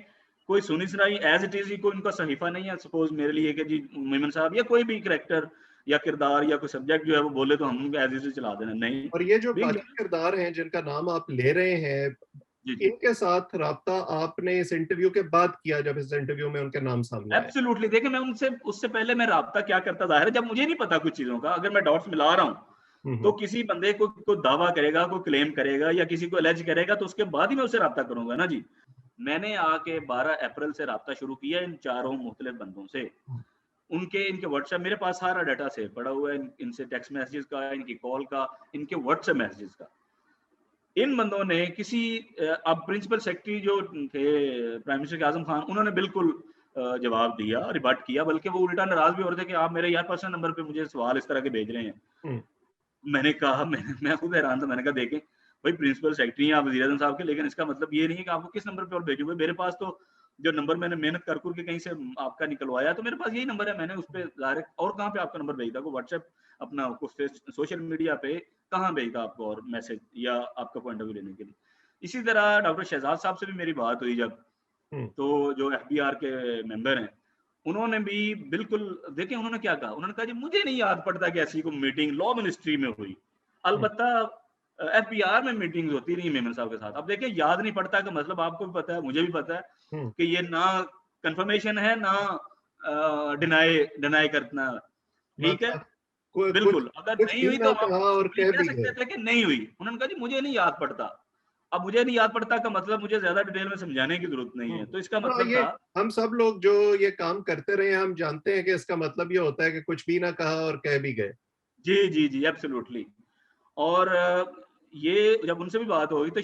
कोई सुनी सुनाई एज इट इज ही कोई उनका सहीफा नहीं है सपोज मेरे लिए कि जी मेमन साहब या कोई भी कैरेक्टर या किरदार या कोई सब्जेक्ट जो है वो बोले तो हम एज इट इज चला देना, नहीं। और ये जो बाकी किरदार हैं जिनका नाम आप ले रहे हैं, इनके साथ राब्ता आपने इस इंटरव्यू के बाद किया जब इस इंटरव्यू में उनके नाम सामने आए? एब्सोल्युटली। देखिए मैं उनसे उससे पहले मैं राब्ता क्या करता ज़ाहिर है, जब मुझे नहीं पता कुछ चीजों का, अगर मैं डॉट्स मिला रहा हूँ तो किसी बंदे को दावा करेगा, कोई क्लेम करेगा या किसी को एलेज करेगा, तो उसके बाद ही मैं उससे राब्ता करूंगा ना जी। मैंने आके 12 अप्रैल से राब्ता शुरू किया इन चारों मुख्तलिफ बंदों से। इनके व्हाट्सएप मेरे पास सारा डाटा सेव पड़ा हुआ है, इनसे टेक्स्ट मैसेजेस का, इनकी कॉल का, इनके व्हाट्सएप मैसेजेस का। इन बंदों ने किसी अब प्रिंसिपल सेक्रेटरी जो थे प्राइम मिनिस्टर के आजम खान, उन्होंने बिल्कुल जवाब दिया, रिबट किया, बल्कि वो उल्टा नाराज भी हो रहे थे कि आप मेरे यार पर्सनल नंबर पे मुझे सवाल इस तरह के भेज रहे हैं। मैंने कहा मैं खुद हैरान था। मैंने कहा देखें भाई प्रिंसिपल सेक्रेटरी हैं आप वज़ीर आज़म साहब के, लेकिन इसका मतलब ये नहीं है कि आपको किस नंबर पे और भेजूंगा। मेरे पास तो जो नंबर मैंने मेहनत कर के कहीं से आपका निकलवाया, तो मेरे पास यही नंबर है, मैंने उस पर डायरेक्ट और कहाँ पे आपका नंबर भेजा, को व्हाट्सएप अपना कुछ सोशल मीडिया पे कहाँ भेजता आपको और मैसेज या आपका पॉइंट ऑफ व्यू लेने के लिए। इसी तरह डॉक्टर शहजाद साहब से भी मेरी बात हुई जब, तो जो FBR के मेंबर हैं, उन्होंने भी बिल्कुल देखिए उन्होंने क्या कहा, उन्होंने कहा जी मुझे नहीं याद पड़ता कि ऐसी कोई मीटिंग लॉ मिनिस्ट्री में हुई, अलबत्ता FBR में मीटिंग्स होती रही मेमन साहब के साथ। अब देखिए याद नहीं पड़ता का मतलब आपको भी पता है, मुझे भी पता है कि ये ना कंफर्मेशन है ना डिनाई करना, ठीक है बिल्कुल। अगर नहीं हुई तो हम कह सकते थे कि नहीं हुई। उन्होंने कहा जी मुझे नहीं याद पड़ता। अब मुझे नहीं याद पड़ता का मतलब मुझे ज्यादा डिटेल में समझाने की जरूरत नहीं है। तो इसका मतलब था हम सब लोग जो ये काम करते रहे हम जानते हैं कि इसका मतलब ये होता है कि कुछ भी ना कहा और कह भी गए। जी जी जी एब्सोल्युटली। और ये जब उनसे भी बात हुई तो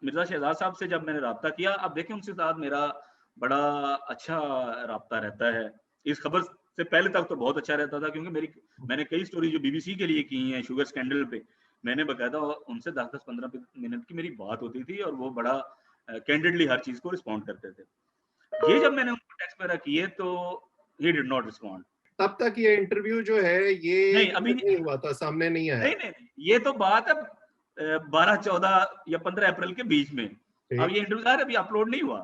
मिर्जा शहजाद साहब से जब मैंने रब्ता किया, अब देखें उनके साथ मेरा बड़ा अच्छा रब्ता रहता है। इस खबर से पहले तक तो बहुत अच्छा रहता था, क्योंकि मैंने कई स्टोरी जो BBC के लिए की हैं शुगर स्कैंडल पे, मैंने बकायदा उनसे 10-15 मिनट की मेरी बात होती थी और वो बड़ा कैंडिडली हर चीज को रिस्पॉन्ड करते थे। ये जब मैंने उनको टेक्स्ट वगैरह किए तो ही डिड नॉट रिस्पॉन्ड। तब तक ये इंटरव्यू जो है ये नहीं, अभी नहीं हुआ था, सामने नहीं आया। नहीं, ये तो बात है 12, 14 या 15 अप्रैल के बीच में। अब ये इंटरव्यू अभी अपलोड नहीं हुआ,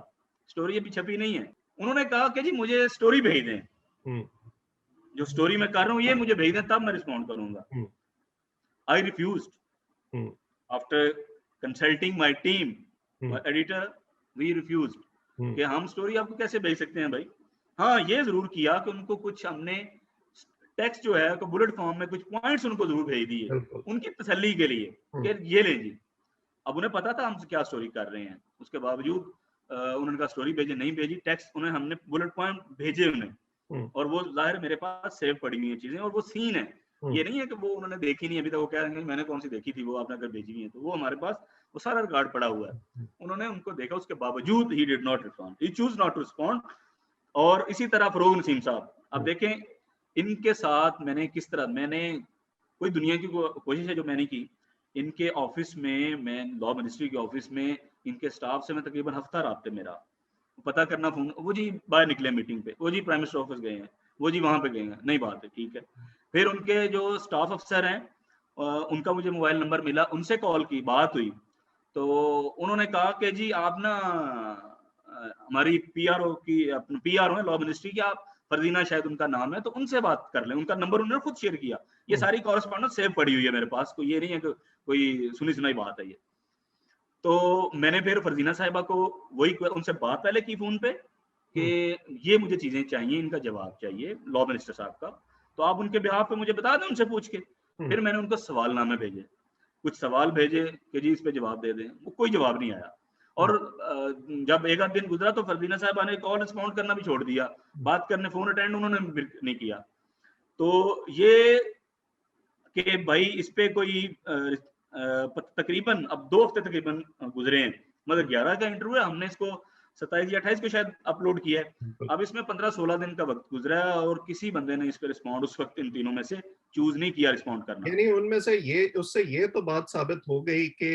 स्टोरी अभी छपी नहीं है। उन्होंने कहा कि जी मुझे स्टोरी भेज दें, जो स्टोरी मैं कर रहा हूँ ये मुझे भेज दें, तब मैं रिस्पॉन्ड करूंगा। I refused after consulting my team, my editor, we refused कि हम स्टोरी आपको कैसे भेज सकते हैं भाई। हाँ, ये जरूर किया कि उनको कुछ हमने टेक्स्ट जो है को बुलेट फॉर्म में कुछ पॉइंट्स उनको जरूर भेज दिए उनकी तसल्ली के लिए कि ये ले जी। अब उन्हें पता था हम क्या स्टोरी कर रहे हैं, उसके बावजूद उन्होंने कहा स्टोरी भेजे, नहीं भेजी, टेक्स्ट उन्हें हमने बुलेट पॉइंट भेजे उन्हें, और वो जाहिर मेरे पास सेव पड़ी हुई है चीजें, और वो सीन है, ये नहीं है कि वो उन्होंने देखी नहीं अभी तक, वो कह रहे हैं मैंने कौन सी देखी थी, वो आपने अगर भेजी हुई है तो वो हमारे पास वो सारा रिकॉर्ड पड़ा हुआ है। उन्होंने उनको देखा, उसके बावजूद he did not respond, he choose not to respond. और इसी तरह फरोग नसीम साहब, अब देखें इनके साथ मैंने किस तरह, मैंने कोई दुनिया की कोशिश है जो मैंने की, इनके ऑफिस में, मैं लॉ मिनिस्ट्री के ऑफिस में इनके स्टाफ से मैं तकरीबन हफ्ता राब्ते मेरा पता करना, फोन, वो जी बाहर निकले मीटिंग पे, वो जी प्राइम मिनिस्टर ऑफिस गए हैं, वो जी वहां पे गए हैं, नहीं बात है, ठीक है। फिर उनके जो स्टाफ अफसर हैं उनका मुझे मोबाइल नंबर मिला, उनसे कॉल की, बात हुई, तो उन्होंने कहा कि जी आप ना हमारी पीआरओ की, पीआरओ है लॉ मिनिस्ट्री की, आप फरजीना शायद उनका नाम है, तो उनसे बात कर लें, उनका नंबर उन्होंने खुद शेयर किया। ये सारी कॉरेस्पॉन्डेंस सेव पड़ी हुई है मेरे पास, कोई ये नहीं है कि कोई सुनी सुनाई बात है ये। तो मैंने फिर फरजीना साहिबा को वही उनसे बात पहले की फोन पे कि ये मुझे चीजें चाहिए, इनका जवाब चाहिए लॉ मिनिस्टर साहब का, तो आप उनके बिहाफ पे मुझे बता दें उनसे पूछ के। फिर मैंने उनको सवालनामे भेजे, कुछ सवाल भेजे कि जी इस पे जवाब दे दें, वो कोई जवाब नहीं आया। और जब एक आध दिन गुजरा तो फरजीना साहबा ने कॉल रिस्पॉन्ड करना भी छोड़ दिया, बात करने, फोन अटेंड उन्होंने नहीं किया। तो ये कि भाई इस पे कोई तकरीबन अब 2 हफ्ते तकरीबन गुजरे हैं, मगर 11 का इंटरव्यू है, हमने इसको 27 या 28 को शायद अपलोड किया है। अब इसमें 15-16 दिन का वक्त गुजरा है और किसी बंदे ने इस पे रिस्पॉन्ड उस वक्त इन तीनों में से चूज नहीं किया रिस्पॉन्ड करना। यानी उनमें से ये, उससे ये तो बात साबित हो गई कि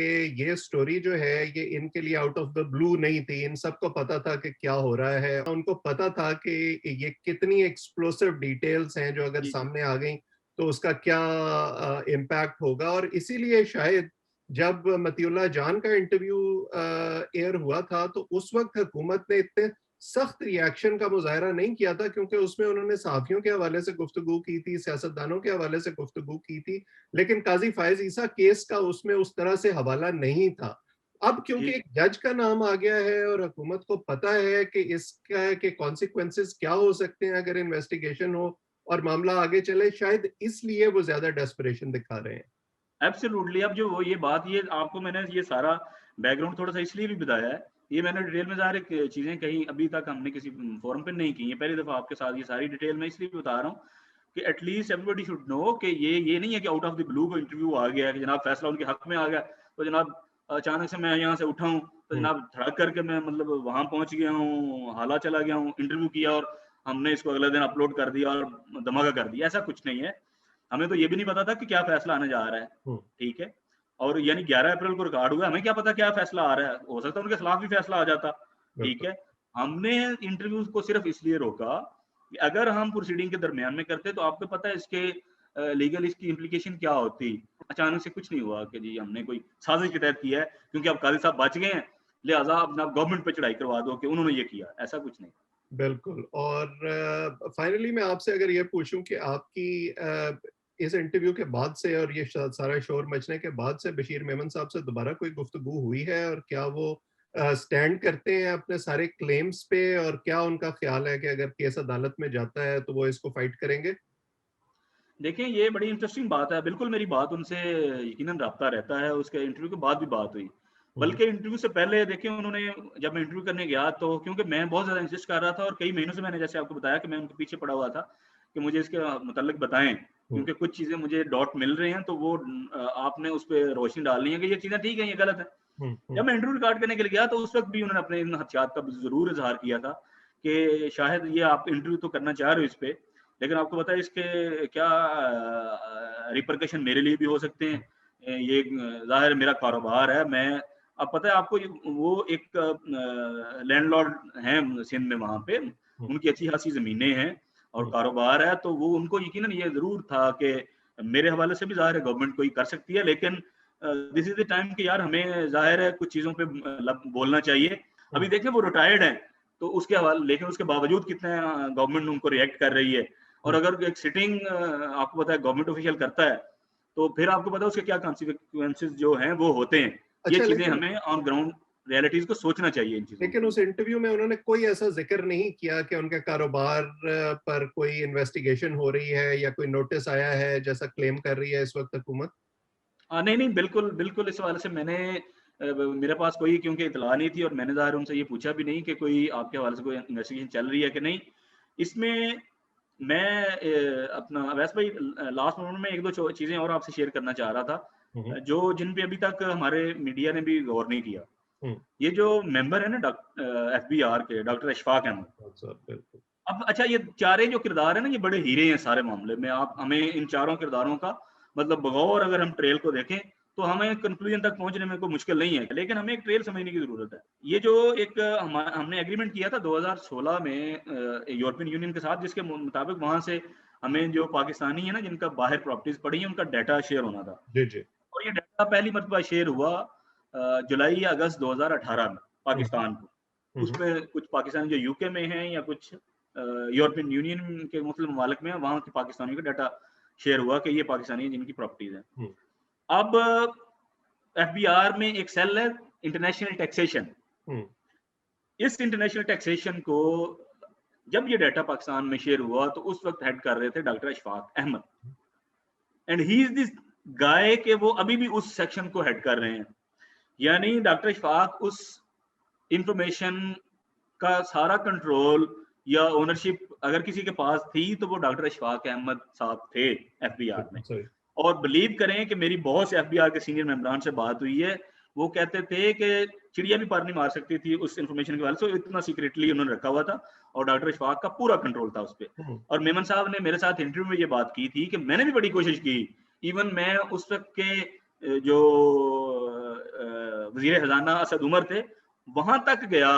ये स्टोरी जो है ये इनके लिए आउट ऑफ द ब्लू नहीं थी, इन सबको पता था कि क्या हो रहा है, उनको पता था कि ये कितनी एक्सप्लोसिव डिटेल्स हैं जो अगर सामने आ गई तो उसका क्या इम्पैक्ट होगा। और इसीलिए शायद जब मतीउल्लाह जान का इंटरव्यू एयर हुआ था तो उस वक्त हुकूमत ने इतने सख्त रिएक्शन का मुजाहरा नहीं किया था, क्योंकि उसमें उन्होंने सहाफियों के हवाले से गुफ्तगू की थी, सियासतदानों के हवाले से गुफ्तगू की थी, लेकिन काजी फायज ईसा केस का उसमें उस तरह से हवाला नहीं था। अब क्योंकि एक जज का नाम आ गया है और हुकूमत को पता है कि इसका के कॉन्सिक्वेंसेस क्या हो सकते हैं अगर इन्वेस्टिगेशन हो और मामला आगे चले, शायद इसलिए वो ज्यादा डेस्परेशन दिखा रहे हैं। एब्सोल्युटली। अब जो वो ये बात, ये आपको मैंने ये सारा बैकग्राउंड थोड़ा सा इसलिए भी बताया है, ये मैंने डिटेल में सारी चीजें कहीं अभी तक हमने किसी फोरम पे नहीं की है, पहली दफा आपके साथ ये सारी डिटेल में इसलिए बता रहा हूँ कि एटलीस्ट एवरीबॉडी शुड नो कि ये नहीं है कि आउट ऑफ द ब्लू को इंटरव्यू आ गया कि जनाब फैसला उनके हक में आ गया, तो जनाब अचानक से मैं यहाँ से उठा हूँ तो जनाब धड़क करके मैं मतलब वहां पहुंच गया हूँ, हाला चला गया हूँ, इंटरव्यू किया और हमने इसको अगले दिन अपलोड कर दिया और धमाका कर दिया, ऐसा कुछ नहीं है। हमें तो ये भी नहीं पता था कि क्या फैसला आने जा रहा है, ठीक है। और यानी 11 अप्रैल को रिकॉर्ड हुआ, हमें क्या पता क्या फैसला आ रहा है, हो सकता है उनके खिलाफ भी फैसला आ जाता, ठीक है। हमने इंटरव्यूज को सिर्फ इसलिए रोका कि अगर हम प्रोसीडिंग के दरमियान में करते तो आपको पता है इसके लीगल इसकी इम्प्लीकेशन क्या होती। अचानक से कुछ नहीं हुआ कि जी हमने कोई साजिश के तहत किया है क्योंकि अब काजी साहब बच गए हैं लिहाजा अपना गवर्नमेंट पे चढ़ाई करवा दो कि उन्होंने ये किया, ऐसा कुछ नहीं। बिल्कुल। और फाइनली मैं आपसे अगर ये पूछूं कि आपकी इस इंटरव्यू के बाद से और ये सारा शोर मचने के बाद से बशीर मेमन साहब से दोबारा कोई गुफ्तगू हुई है, और क्या वो स्टैंड करते हैं अपने सारे क्लेम्स पे, और क्या उनका ख्याल है कि अगर केस अदालत में जाता है तो वो इसको फाइट करेंगे? देखिए ये बड़ी इंटरेस्टिंग बात है, बिल्कुल मेरी बात उनसे यकीनन रब्ता रहता है, उसके इंटरव्यू के बाद भी बात हुई, बल्कि इंटरव्यू से पहले देखिए उन्होंने, जब मैं इंटरव्यू करने गया तो क्योंकि मैं बहुत ज़्यादा इंसिस्ट कर रहा था और कई महीनों से मैंने जैसे आपको बताया कि मैं उनके पीछे पड़ा हुआ था कि मुझे इसके मुताल्लिक बताएं, क्योंकि कुछ चीज़ें मुझे डॉट मिल रही हैं तो वो आपने उस पर रोशनी डालनी है कि ये चीज़ें ठीक है ये गलत है। जब मैं इंटरव्यू रिकॉर्ड करने के लिए गया तो उस वक्त भी उन्होंने अपने इन हथियात का जरूर इजहार किया था कि शायद ये आप इंटरव्यू तो करना चाह रहे हो इस पे, लेकिन आपको पता है इसके क्या रिपरकशन मेरे लिए भी हो सकते हैं, ये जाहिर मेरा कारोबार है, मैं, अब पता है आपको वो एक लैंडलॉर्ड हैं सिंध में, वहां पे उनकी अच्छी खासी जमीनें हैं, और कारोबार है, तो वो उनको यकीनन ये ज़रूर था कि मेरे हवाले से भी ज़ाहिर है गवर्नमेंट कोई कर सकती है, लेकिन दिस इज़ द टाइम कि यार हमें ज़ाहिर है कुछ चीज़ों पे बोलना चाहिए। अभी देखें वो रिटायर्ड हैं, तो उसके हवाले, लेकिन उसके बावजूद कितने गवर्नमेंट उनको रिएक्ट कर रही है। और अगर एक सिटिंग आपको पता है गवर्नमेंट ऑफिशियल करता है, तो फिर आपको पता है उसके क्या कॉन्सिक्वेंसेस जो हैं वो होते हैं। ये अच्छा, चीज़ें हमें ऑन ग्राउंड रियलिटीज़ को सोचना चाहिए इन चीज़ों लेकिन को। उस इंटरव्यू में उन्होंने कोई ऐसा जिक्र नहीं किया कि उनके कारोबार पर कोई इन्वेस्टिगेशन हो रही है या कोई नोटिस आया है जैसा क्लेम कर रही है इस वक्त हुकूमत। नहीं, नहीं, बिल्कुल, बिल्कुल इस हवाले से मैंने मेरे पास कोई क्योंकि इत्तला नहीं थी और मैंने ज़ाहिर उनसे ये पूछा भी नहीं कि कोई आपके हवाले से कोई इन्वेस्टिगेशन चल रही है कि नहीं। इसमें मैं अपना वैसे भाई लास्ट मोमेंट में 1-2 चीज़ें और आपसे शेयर करना चाह रहा था, जो जिन पे अभी तक हमारे मीडिया ने भी गौर नहीं किया। ये जो मेंबर है ना एफबीआर के, डॉक्टर अशफाक अहमद। अब अच्छा, ये चारे जो किरदार है ना, ये बड़े हीरे हैं सारे मामले में। आप हमें इन चारों किरदारों का मतलब बगौर अगर हम ट्रेल को देखें तो हमें कंक्लूजन तक पहुंचने में कोई मुश्किल नहीं है, लेकिन हमें एक ट्रेल समझने की जरूरत है। ये जो एक हमने एग्रीमेंट किया था 2016 में यूरोपियन यूनियन के साथ, जिसके मुताबिक वहां से हमें जो पाकिस्तानी है ना जिनका बाहर प्रॉपर्टीज पड़ी है उनका डाटा शेयर होना था। जी जी। और ये डाटा पहली मरतबा शेयर हुआ जुलाई या अगस्त 2018 में पाकिस्तान को। उसमें कुछ पाकिस्तानी जो यूके में हैं या कुछ यूरोपियन यूनियन के मुख्तलिफ ममालिक में, वहाँ के पाकिस्तानियों का डाटा शेयर हुआ कि ये पाकिस्तानी हैं जिनकी प्रॉपर्टीज हैं। अब एफबीआर में एक सेल है इंटरनेशनल टैक्सेशन। इस इंटरनेशनल टैक्सेशन को जब ये डाटा पाकिस्तान में शेयर हुआ तो उस वक्त हेड कर रहे थे doctor Ashfaq Ahmed, and he is this guy के वो अभी भी उस सेक्शन को हेड कर रहे हैं। यानी डॉक्टर अशफाक उस इंफॉर्मेशन का सारा कंट्रोल या ओनरशिप अगर किसी के पास थी तो वो डॉक्टर अशफाक अहमद साहब थे एफबीआर में। और बिलीव करें कि मेरी बहुत से एफबीआर के सीनियर मेंबरान से बात हुई है, वो कहते थे कि चिड़िया भी पार नहीं मार सकती थी उस इंफॉर्मेशन के वाले से, इतना सीक्रेटली उन्होंने रखा हुआ था और डॉक्टर अशफाक का पूरा कंट्रोल था उस पर। और मेमन साहब ने मेरे साथ इंटरव्यू में ये बात की थी कि मैंने भी बड़ी कोशिश की, इवन मैं उस वक्त के जो वजीर खजाना असद उमर थे वहां तक गया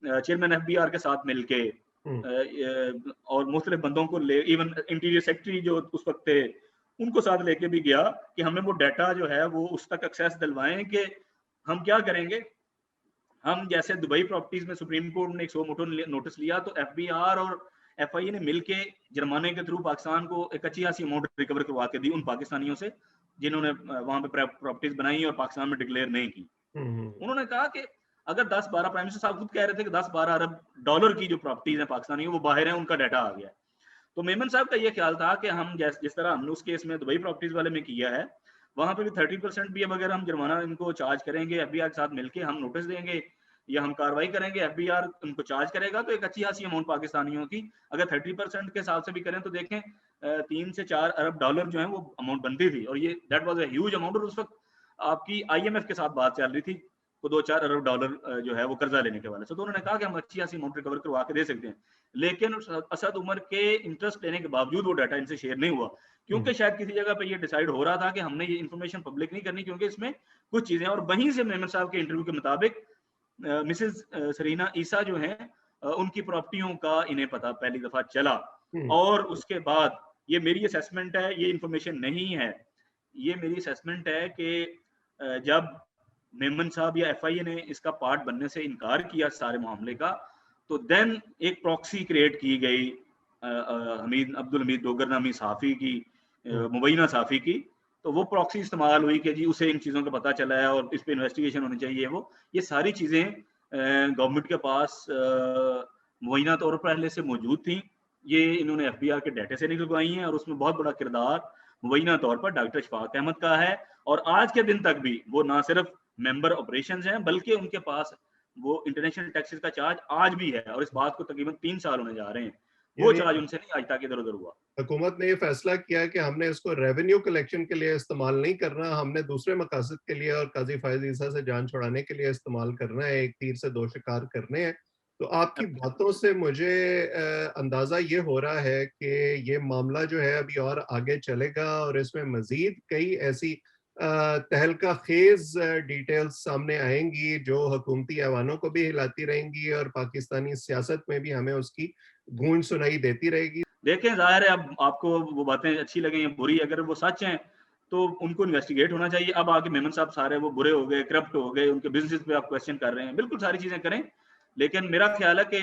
चेयरमैन एफबीआर के साथ मिलके, और मुख्तलिफ बंदों को ले, इवन इंटीरियर सेक्रेटरी जो उस वक्त थे उनको साथ लेके भी गया कि हमें वो डाटा जो है वो उस तक एक्सेस दिलवाएं कि हम क्या करेंगे। हम जैसे दुबई प्रॉपर्टीज में सुप्रीम कोर्ट ने 100 मोटो नोटिस लिया तो एफबीआर और एफआईए ने मिलके जुर्माने के थ्रू पाकिस्तान को एक अच्छी खासी अमाउंट रिकवर करवा के दी उन पाकिस्तानियों से जिन्होंने वहां पे प्रॉपर्टीज बनाई और पाकिस्तान में डिक्लेयर नहीं की। उन्होंने कहा कि अगर 10-12 प्राइम मिनिस्टर साहब खुद कह रहे थे कि 10-12 अरब डॉलर की जो प्रॉपर्टीज है पाकिस्तानी वो बाहर है, उनका डाटा आ गया। तो मेमन साहब का ये ख्याल था कि हम जिस तरह हमने उस केस में दुबई प्रॉपर्टीज वाले में किया है, वहां पे भी 30% भी अब अगर हम जुर्माना इनको चार्ज करेंगे एफबीआर के साथ मिलके, हम नोटिस देंगे या हम कार्रवाई करेंगे, एफबीआर उनको चार्ज करेगा तो एक अच्छी खासी अमाउंट पाकिस्तानियों की अगर 30% के हिसाब से भी करें तो देखें 3 से 4 अरब डॉलर जो है वो अमाउंट बनती थी। और ये that was a huge amount. और उस वक्त आपकी आईएमएफ के साथ बात चल रही थी तो 2-4 अरब डॉलर जो है वो कर्जा लेने के वाले से, तो उन्होंने कहा कि हम अच्छी खासी अमाउंट रिकवर करवा के दे सकते हैं। लेकिन असद उमर के इंटरेस्ट लेने के बावजूद वो डाटा इनसे शेयर नहीं हुआ, क्योंकि शायद किसी जगह पे ये डिसाइड हो रहा था कि हमने ये इन्फॉर्मेशन पब्लिक नहीं करनी क्योंकि इसमें कुछ चीजें। और वहीं से मेमन साहब के इंटरव्यू के मुताबिक मिसेस सरीना ईसा जो हैं उनकी प्रॉपर्टियों का इन्हें पता पहली दफा चला। और उसके बाद ये मेरी असेसमेंट है, ये इंफॉर्मेशन नहीं है, ये मेरी असेसमेंट है कि जब मेमन साहब या एफआईए ने इसका पार्ट बनने से इनकार किया सारे मामले का, तो देन एक प्रॉक्सी क्रिएट की गई अब्दुल हमीद डोगर नामी सहाफ़ी की, मुबैना सहाफ़ी की। तो वो प्रॉक्सी इस्तेमाल हुई कि जी उसे इन चीज़ों का पता चला है और इस पे इन्वेस्टिगेशन होनी चाहिए। वो ये सारी चीज़ें गवर्नमेंट के पास मुबैना तौर पर पहले से मौजूद थी, ये इन्होंने एफबीआर के डाटे से निकलवाई हैं और उसमें बहुत बड़ा किरदार मुबैना तौर पर डॉक्टर अशफाक अहमद का है। और आज के दिन तक भी वो ना सिर्फ मेंबर ऑपरेशंस हैं बल्कि उनके पास वो इंटरनेशनल टैक्सेस का चार्ज आज भी है और इस बात को तकरीबन 3 साल होने जा रहे हैं, वो चार्ज उनसे नहीं आज तक इधर उधर हुआ। हुकूमत ने ये फैसला किया कि हमने इसको रेवेन्यू कलेक्शन के लिए इस्तेमाल नहीं करना, हमने दूसरे मकासद के लिए और काजी फायज ईसा से जान छुड़ाने के लिए इस्तेमाल करना है, एक तीर से दो शिकार करने हैं। तो आपकी बातों से मुझे अंदाजा ये हो रहा है कि ये मामला जो है अभी और आगे चलेगा और इसमें मजीद कई ऐसी तहलका खेज डिटेल्स सामने आएंगी जो हुकूमती ऐवानों को भी हिलाती रहेंगी और पाकिस्तानी सियासत में भी हमें उसकी गूंज सुनाई देती रहेगी। देखें ज़ाहिर है अब आपको वो बातें अच्छी लगें या बुरी, अगर वो सच हैं तो उनको इन्वेस्टिगेट होना चाहिए। अब आके मेमन साहब सारे वो बुरे हो गए, करप्ट हो गए, उनके बिज़नेस पे आप क्वेश्चन कर रहे हैं, बिल्कुल सारी चीज़ें करें। लेकिन मेरा ख़्याल है कि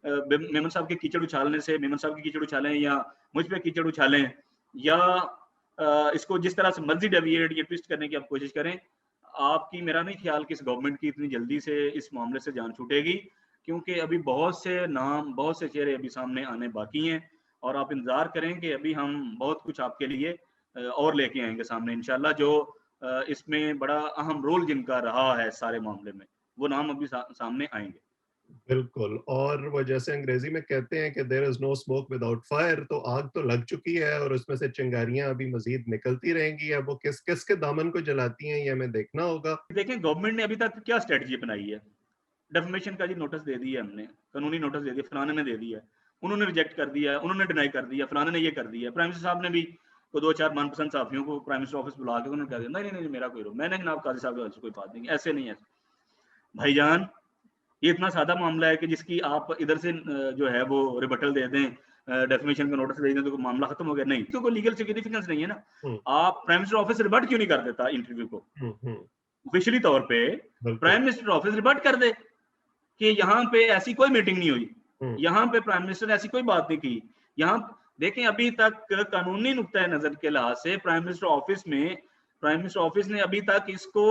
मेमन साहब के कीचड़ उछालने से, मेमन साहब की कीचड़ उछालें या मुझ पे कीचड़ उछालें या इसको जिस तरह से मर्ज़ी डेविएट या ट्विस्ट करने की आप कोशिश करें, आपकी मेरा नहीं ख़्याल कि इस गवर्नमेंट की इतनी जल्दी से इस मामले से जान छूटेगी, क्योंकि अभी बहुत से नाम, बहुत से चेहरे अभी सामने आने बाकी हैं और आप इंतज़ार करें कि अभी हम बहुत कुछ आपके लिए और लेके आएँगे सामने इंशाल्लाह, जो इसमें बड़ा अहम रोल जिनका रहा है सारे मामले में, वो नाम अभी सामने आएँगे। बिल्कुल, और वो जैसे अंग्रेजी में कहते हैं कि there is no smoke without fire, तो आग तो लग चुकी है और उसमें से चिंगारियाँ अभी मज़ीद निकलती रहेंगी। अब वो किस-किस के दामन को जलाती हैं, ये हमें देखना होगा। देखें गवर्नमेंट ने अभी तक क्या स्ट्रैटेजी अपनाई है? डेफमेशन का जी नोटिस दे दिया हमने, कानूनी नोटिस दे दिया, फलाने ने दे दिया, उन्होंने रिजेक्ट कर दिया, उन्होंने डिनाई कर दिया, फलाने ने ये कर दिया। प्राइम मिनिस्टर साहब ने भी तो 2-4 मनपसंद साथियों को प्राइम मिनिस्टर ऑफिस बुला के उन्होंने कह दिया, नहीं, नहीं, नहीं, मेरा कोई रोल, मैंने जनाब काज़ी साहब से कोई बात नहीं, ऐसे नहीं है। भाईजान, ये इतना सादा मामला है कि जिसकी आप इधर से जो है वो रिबटल दे दें, डेफमेशन का नोटिस दे दें तो मामला खत्म हो गया, नहीं, तो कोई लीगल सिग्निफिकेंस नहीं है ना। हुँ, आप प्राइम मिनिस्टर ऑफिस रिबट क्यों नहीं कर देता इंटरव्यू को? हुँ, हुँ, ऑफिशियली तौर पे बिल्कुल। प्राइम मिनिस्टर ऑफिस रिबट कर दे कि यहाँ पे ऐसी कोई मीटिंग नहीं हुई, हुँ, यहाँ पे प्राइम मिनिस्टर ने ऐसी कोई बात नहीं की। यहाँ देखें अभी तक कानूनी नुक्ता नज़र के लिहाज से प्राइम मिनिस्टर ऑफिस ने अभी तक इसको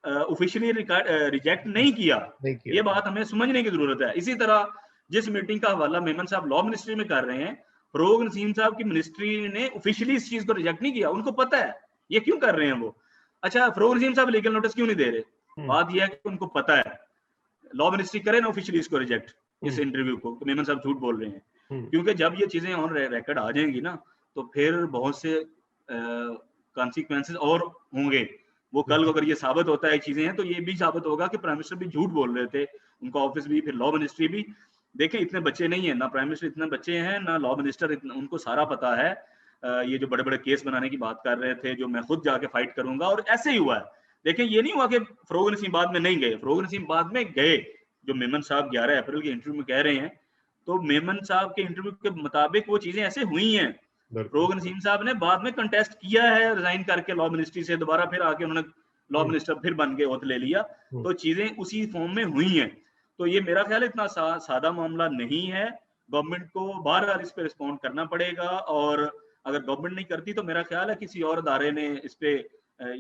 ऑफिशियली रिजेक्ट नहीं किया। नहीं किया। ये बात हमें समझने की ज़रूरत है। इसी तरह जिस मीटिंग का हवाला मेमन साहब लॉ मिनिस्ट्री में कर रहे हैं, फरोग नसीम साहब की मिनिस्ट्री ने ऑफिशियली इस चीज़ को रिजेक्ट नहीं किया। उनको पता है, ये क्यों कर रहे हैं वो? अच्छा, फरोग नसीम साहब लीगल नोटिस क्यों नहीं दे रहे? हुँ, बात ये है कि उनको पता है। लॉ मिनिस्ट्री करे ना ऑफिशियली इसको रिजेक्ट, इस हुँ, इंटरव्यू को, कि मेमन साहब झूठ बोल रहे हैं। हुँ, क्योंकि जब ये चीज़ें ऑन रिकॉर्ड आ जाएँगी ना, तो फिर बहुत से कॉन्सिक्वेंसेस और होंगे। वो कल को जी, अगर ये साबित होता है चीज़ें हैं, तो ये भी साबित होगा कि प्राइम मिनिस्टर भी झूठ बोल रहे थे, उनका ऑफिस भी, फिर लॉ मिनिस्ट्री भी। देखिए इतने बच्चे नहीं हैं, ना प्राइम मिनिस्टर इतने बच्चे हैं, ना लॉ मिनिस्टर इतना, उनको सारा पता है। ये जो बड़े-बड़े केस बनाने की बात कर रहे थे, जो मैं खुद जाके फाइट करूँगा, और ऐसे ही हुआ है। देखिए ये नहीं हुआ कि फरोग नसीम बाद में नहीं गए, फरोग नसीम बाद में गए। जो मेमन साहब 11 अप्रैल के इंटरव्यू में कह रहे हैं, तो मेमन साहब के इंटरव्यू के मुताबिक वो चीज़ें ऐसे हुई हैं। बिल्कुल। फरोग नसीम साहब ने बाद में कंटेस्ट किया है रिज़ाइन करके लॉ मिनिस्ट्री से, दोबारा फिर आके उन्होंने लॉ हुँ, मिनिस्टर फिर बन के ओथ ले लिया। हुँ, तो चीज़ें उसी फॉर्म में हुई हैं। तो ये मेरा ख़्याल है इतना सादा मामला नहीं है। गवर्नमेंट को बार-बार इस पे रिस्पॉन्ड करना पड़ेगा, और अगर गवर्नमेंट नहीं करती तो मेरा ख़्याल है किसी और अदारे ने इस पे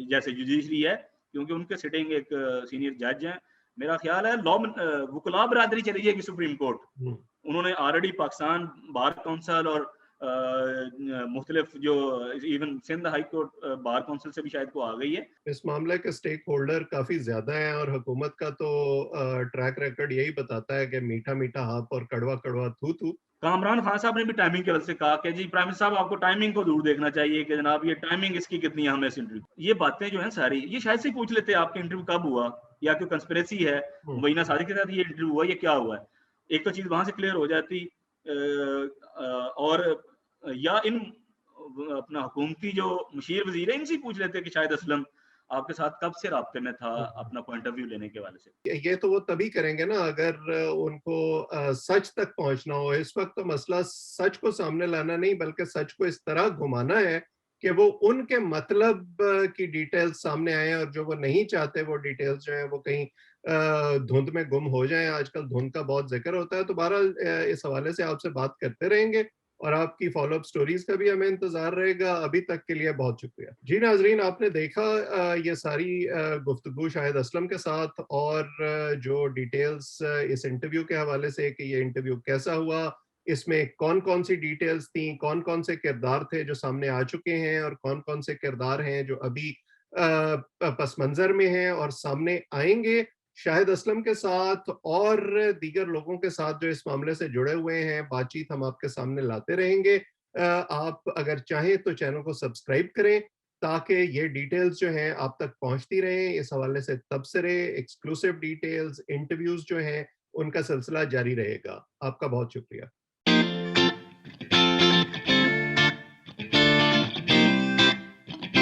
जैसे जुडिशरी है, क्योंकि उनके सिटिंग एक सीनियर जज हैं। मेरा ख़्याल है वुकला बिरादरी चली जाएगी सुप्रीम कोर्ट। हुँ। उन्होंने ऑलरेडी पाकिस्तान बार काउंसिल और मुख्तलिफ जो even Sindh high court bar council से भी शायद को आ गई है। इस मामले के स्टेक होल्डर काफ़ी ज़्यादा हैं और हुकूमत का तो ट्रैक रिकॉर्ड यही बताता है कि मीठा-मीठा हाथ और कड़वा-कड़वा थू-थू। कामरान खान साहब ने भी टाइमिंग की वजह से कहा कि जी प्राइम मिनिस्टर साहब आपको टाइमिंग को जरूर देखना चाहिए कि जनाब ये टाइमिंग इसकी कितनी है, हमें इस इंटरव्यू। ये बातें जो हैं सारी, ये शायद से ही पूछ लेते आपके इंटरव्यू कब हुआ, या कोई कंस्पिरेसी है, हुँ, मुबैना सादिक के साथ ये इंटरव्यू हुआ, ये क्या हुआ है। एक तो चीज़ वहाँ से क्लियर हो जाती, और या इन अपना हुकूमती जो मुशीर वज़ीर है, इनसे ही पूछ लेते कि शायद असलम आपके साथ कब से राब्ते में था हुँ। अपना पॉइंट ऑफ व्यू लेने के हवाले से। ये तो वो तभी करेंगे ना अगर उनको सच तक पहुंचना हो। इस वक्त तो मसला सच को सामने लाना नहीं बल्कि सच को इस तरह घुमाना है कि वो उनके मतलब की डिटेल्स सामने आए और जो वो नहीं चाहते वो डिटेल्स जो है वो कहीं धुंध में गुम हो जाएं। आजकल धुंध का बहुत जिक्र होता है, तो बहरहाल इस हवाले से आपसे बात करते रहेंगे और आपकी फॉलोअप स्टोरीज का भी हमें इंतजार रहेगा। अभी तक के लिए बहुत शुक्रिया जी। नाजरीन, आपने देखा ये सारी गुफ्तगू शाहिद असलम के साथ और जो डिटेल्स इस इंटरव्यू के हवाले से कि ये इंटरव्यू कैसा हुआ, इसमें कौन-कौन सी डिटेल्स थी, कौन-कौन से किरदार थे जो सामने आ चुके हैं और कौन-कौन से किरदार हैं जो अभी पस मंज़र में हैं और सामने आएँगे। शाहिद असलम के साथ और दीगर लोगों के साथ जो इस मामले से जुड़े हुए हैं, बातचीत हम आपके सामने लाते रहेंगे। आप अगर चाहें तो चैनल को सब्सक्राइब करें ताकि ये डिटेल्स जो हैं आप तक पहुंचती रहें। इस हवाले से तबसरे, एक्सक्लूसिव डिटेल्स, इंटरव्यूज़ जो हैं, उनका सिलसिला जारी रहेगा। आपका बहुत शुक्रिया।